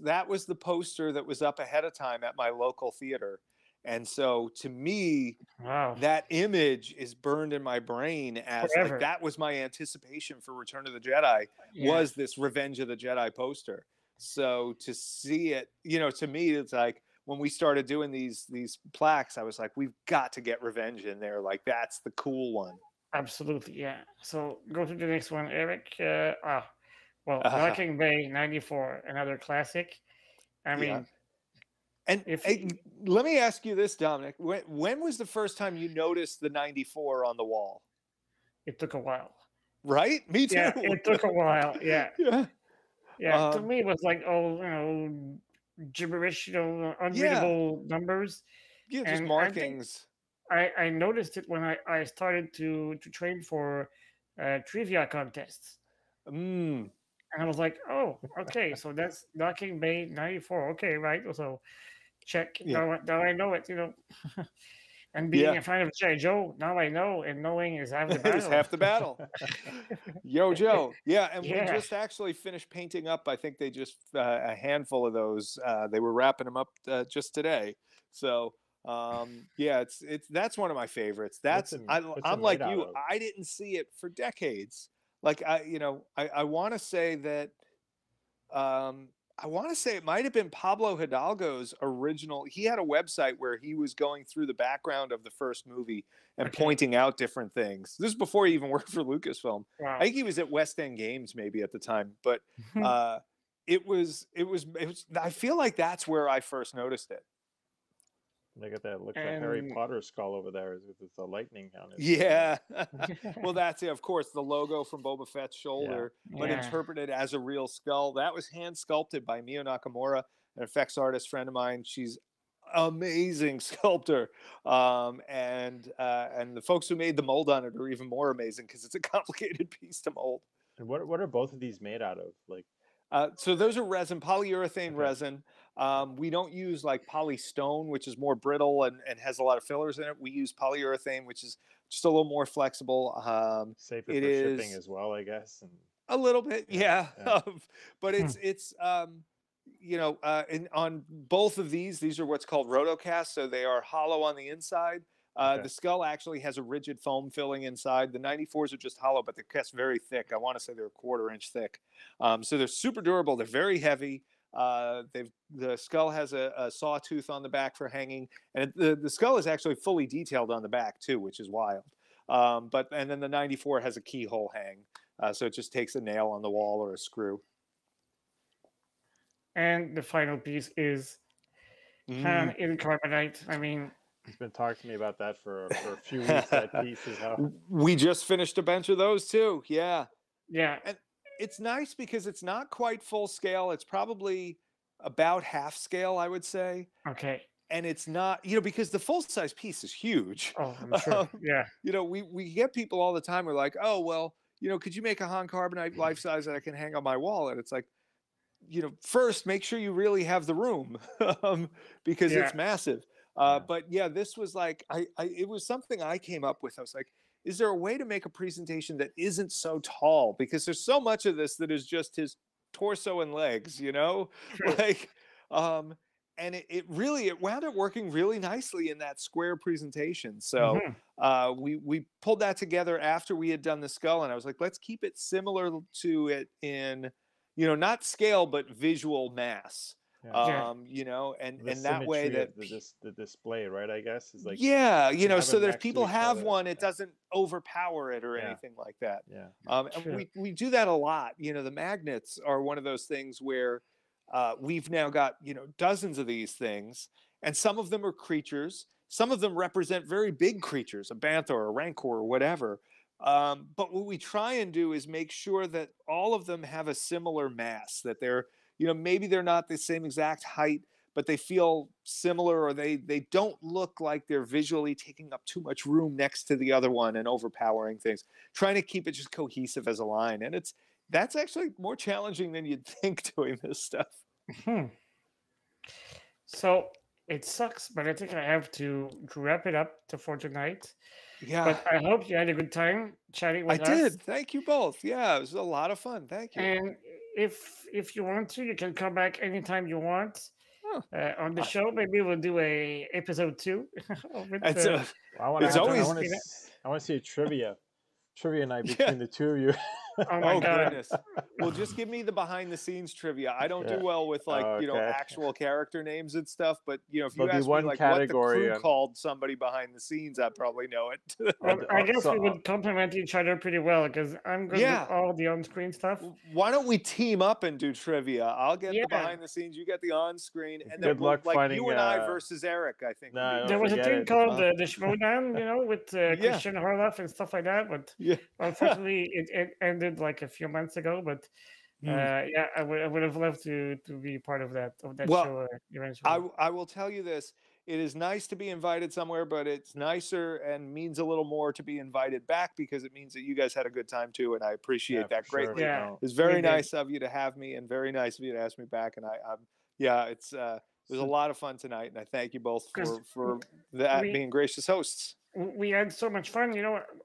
that was the poster that was up ahead of time at my local theater. And so to me, wow, that image is burned in my brain as like forever. that was my anticipation for Return of the Jedi Yeah, was this Revenge of the Jedi poster. So to see it, to me, it's like when we started doing these plaques, I was like, we've got to get Revenge in there. Like that's the cool one. absolutely. Yeah. So go to the next one, Eric. Well, Uh, Docking Bay '94, another classic. I yeah. mean, And if let me ask you this, Dominic. When was the first time you noticed the 94 on the wall? it took a while. Right? Me Yeah, too. it took a while. Yeah, Yeah. yeah. To me, it was like, gibberish, Yeah. unreadable numbers. Yeah, just And I think markings. I noticed it when I started to train for trivia contests. Mm. And I was like, oh, okay, so that's Docking Bay '94. Okay, right. So check. Yeah. Now I know it. And being Yeah. a fan of G.I. Joe, now I know, and knowing is half the It's battle. half the battle. Yo, Joe. Yeah, and we Yeah. just actually finished painting up. I think they just a handful of those. They were wrapping them up just today. So yeah, it's that's one of my favorites. what's it what's it I'm made like out you. of? I didn't see it for decades. Like I want to say that um, I want to say it might have been Pablo Hidalgo's original. He had a website where he was going through the background of the first movie and Okay. pointing out different things. This is before he even worked for Lucasfilm. Wow. I think he was at West End Games maybe at the time, but it was. I feel like that's where I first noticed it. Look at that! Look at the Harry And Potter skull over there with the lightning on it. Yeah. Well, that's it. Of course, the logo from Boba Fett's Yeah. shoulder, but yeah, interpreted as a real skull. That was hand sculpted by Mio Nakamura, an effects artist friend of mine. She's amazing sculptor, and the folks who made the mold on it are even more amazing because it's a complicated piece to mold. And what are both of these made out of? Like, So those are resin, polyurethane okay, resin. We don't use like polystone, which is more brittle and has a lot of fillers in it. We use polyurethane, which is just a little more flexible. safer It for shipping is as well, I guess. And a little bit, yeah, yeah, yeah, but Hmm. it's on both of these are what's called rotocast, so they are hollow on the inside. okay. The skull actually has a rigid foam filling inside. The 94s are just hollow, but they're cast very thick. I want to say they're a quarter-inch thick. So they're super durable. They're very heavy. The skull has a sawtooth on the back for hanging, and the skull is actually fully detailed on the back too, which is wild. And then the 94 has a keyhole hang, so it just takes a nail on the wall or a screw. and the final piece is Han in carbonite. I mean, He's been talking to me about that for a few weeks. That piece is how. We just finished a bunch of those too. Yeah. yeah, And it's nice because it's not quite full scale. It's probably about half scale, I would say. okay. And it's not, because the full size piece is huge. Oh, I'm sure. Yeah, We get people all the time who are like, oh, well, could you make a Han Carbonite life size that I can hang on my wall? And it's like, first make sure you really have the room because yeah, it's massive. Yeah. But yeah, this was like, it was something I came up with. I was like, is there a way to make a presentation that isn't so tall? Because there's so much of this that is just his torso and legs, sure. like, and it wound up working really nicely in that square presentation. So we pulled that together after we had done the skull, and I was like, let's keep it similar to it in, not scale, but visual mass. Yeah. And The that way symmetry that of the display, right? I guess is like yeah, have so them that if next to people each have other. one, it Yeah. doesn't overpower it or Yeah. anything like that. Yeah. And Sure. we do that a lot. The magnets are one of those things where we've now got dozens of these things, and some of them are creatures. Some of them represent very big creatures, a bantha or a rancor or whatever. But what we try and do is make sure that all of them have a similar mass, that they're, maybe they're not the same exact height, but they feel similar, or they don't look like they're visually taking up too much room next to the other one and overpowering things. Trying to keep it just cohesive as a line. And that's actually more challenging than you'd think doing this stuff. Hmm. So it sucks, but I think I have to wrap it up for tonight. Yeah. But I hope you had a good time chatting with us. I did. Thank you both. Yeah, it was a lot of fun. Thank you. And if you want to, you can come back anytime you want on the show. Maybe we'll do a episode 2. I want to see a trivia night between the two of you. Oh my God. Goodness. Well, just give me the behind the scenes trivia. I don't do well with actual character names and stuff, but if you ask me like what the crew called somebody behind the scenes, I probably know it. Well, I guess we would complement each other pretty well, because I'm good with all the on-screen stuff. Why don't we team up and do trivia? I'll get the behind the scenes, you get the on-screen, and then you and I versus Eric, I think. There was a thing called the Schmodown, with Christian Harloff and stuff like that, but unfortunately it ended like a few months ago. But I would have loved to be part of that show eventually. I will tell you this: it is nice to be invited somewhere, but it's nicer and means a little more to be invited back, because it means that you guys had a good time too, and I appreciate that greatly. Yeah, it's very nice of you to have me, and very nice of you to ask me back. And it was a lot of fun tonight, and I thank you both for being gracious hosts. We had so much fun.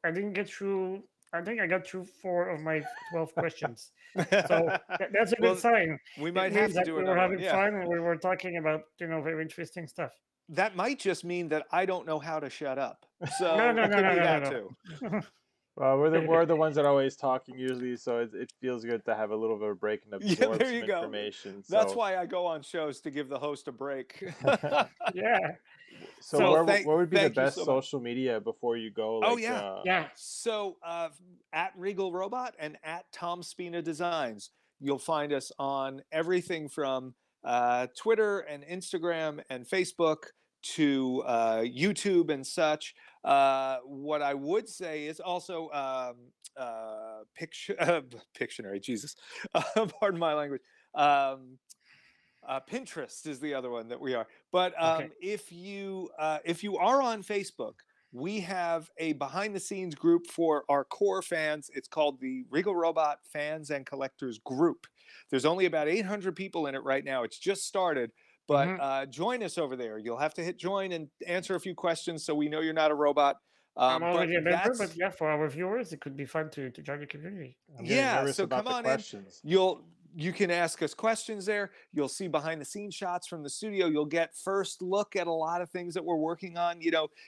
I didn't get through. I think I got through 4 of my 12 questions. So that's a good sign. We might have to do it. We were having fun, and we were talking about, very interesting stuff. That might just mean that I don't know how to shut up. So no. Well, we're the ones that are always talking usually, so it feels good to have a little bit of a break and absorb some information. So. That's why I go on shows, to give the host a break. Yeah. So where would be the best social media before you go? So at Regal Robot and at Tom Spina Designs, you'll find us on everything from Twitter and Instagram and Facebook to YouTube and such. What I would say is also Pictionary. Jesus, pardon my language. Pinterest is the other one that we are. But if you are on Facebook, we have a behind the scenes group for our core fans. It's called the Regal Robot Fans and Collectors Group. There's only about 800 people in it right now. It's just started. But join us over there. You'll have to hit join and answer a few questions, so we know you're not a robot. I'm already a member, but for our viewers, it could be fun to join the community. So come on in. You can ask us questions there. You'll see behind the scenes shots from the studio. You'll get first look at a lot of things that we're working on.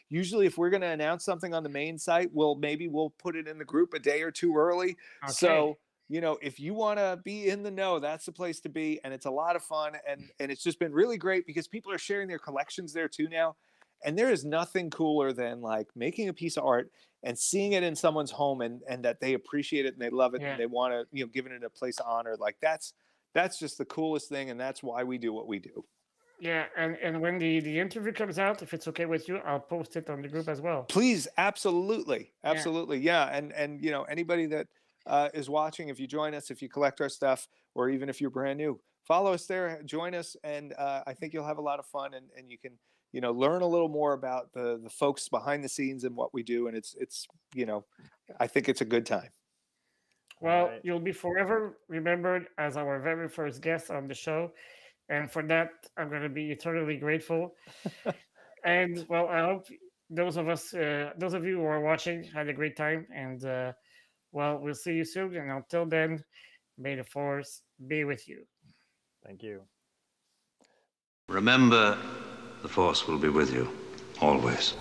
Usually if we're going to announce something on the main site, we'll put it in the group a day or two early. Okay. So, if you want to be in the know, that's the place to be. And it's a lot of fun. And it's just been really great, because people are sharing their collections there too now. And there is nothing cooler than like making a piece of art and seeing it in someone's home, and that they appreciate it and they love it and they want to, giving it a place of honor. Like that's just the coolest thing. And that's why we do what we do. Yeah. And when the interview comes out, if it's okay with you, I'll post it on the group as well. Please. Absolutely. Yeah. And anybody that is watching, if you join us, if you collect our stuff, or even if you're brand new, follow us there, join us. And I think you'll have a lot of fun, and you can, learn a little more about the folks behind the scenes and what we do. And it's I think it's a good time. Well, you'll be forever remembered as our very first guest on the show. And for that, I'm going to be eternally grateful. And well, I hope those of you who are watching had a great time. And we'll see you soon. And until then, may the force be with you. Thank you. Remember, the force will be with you always.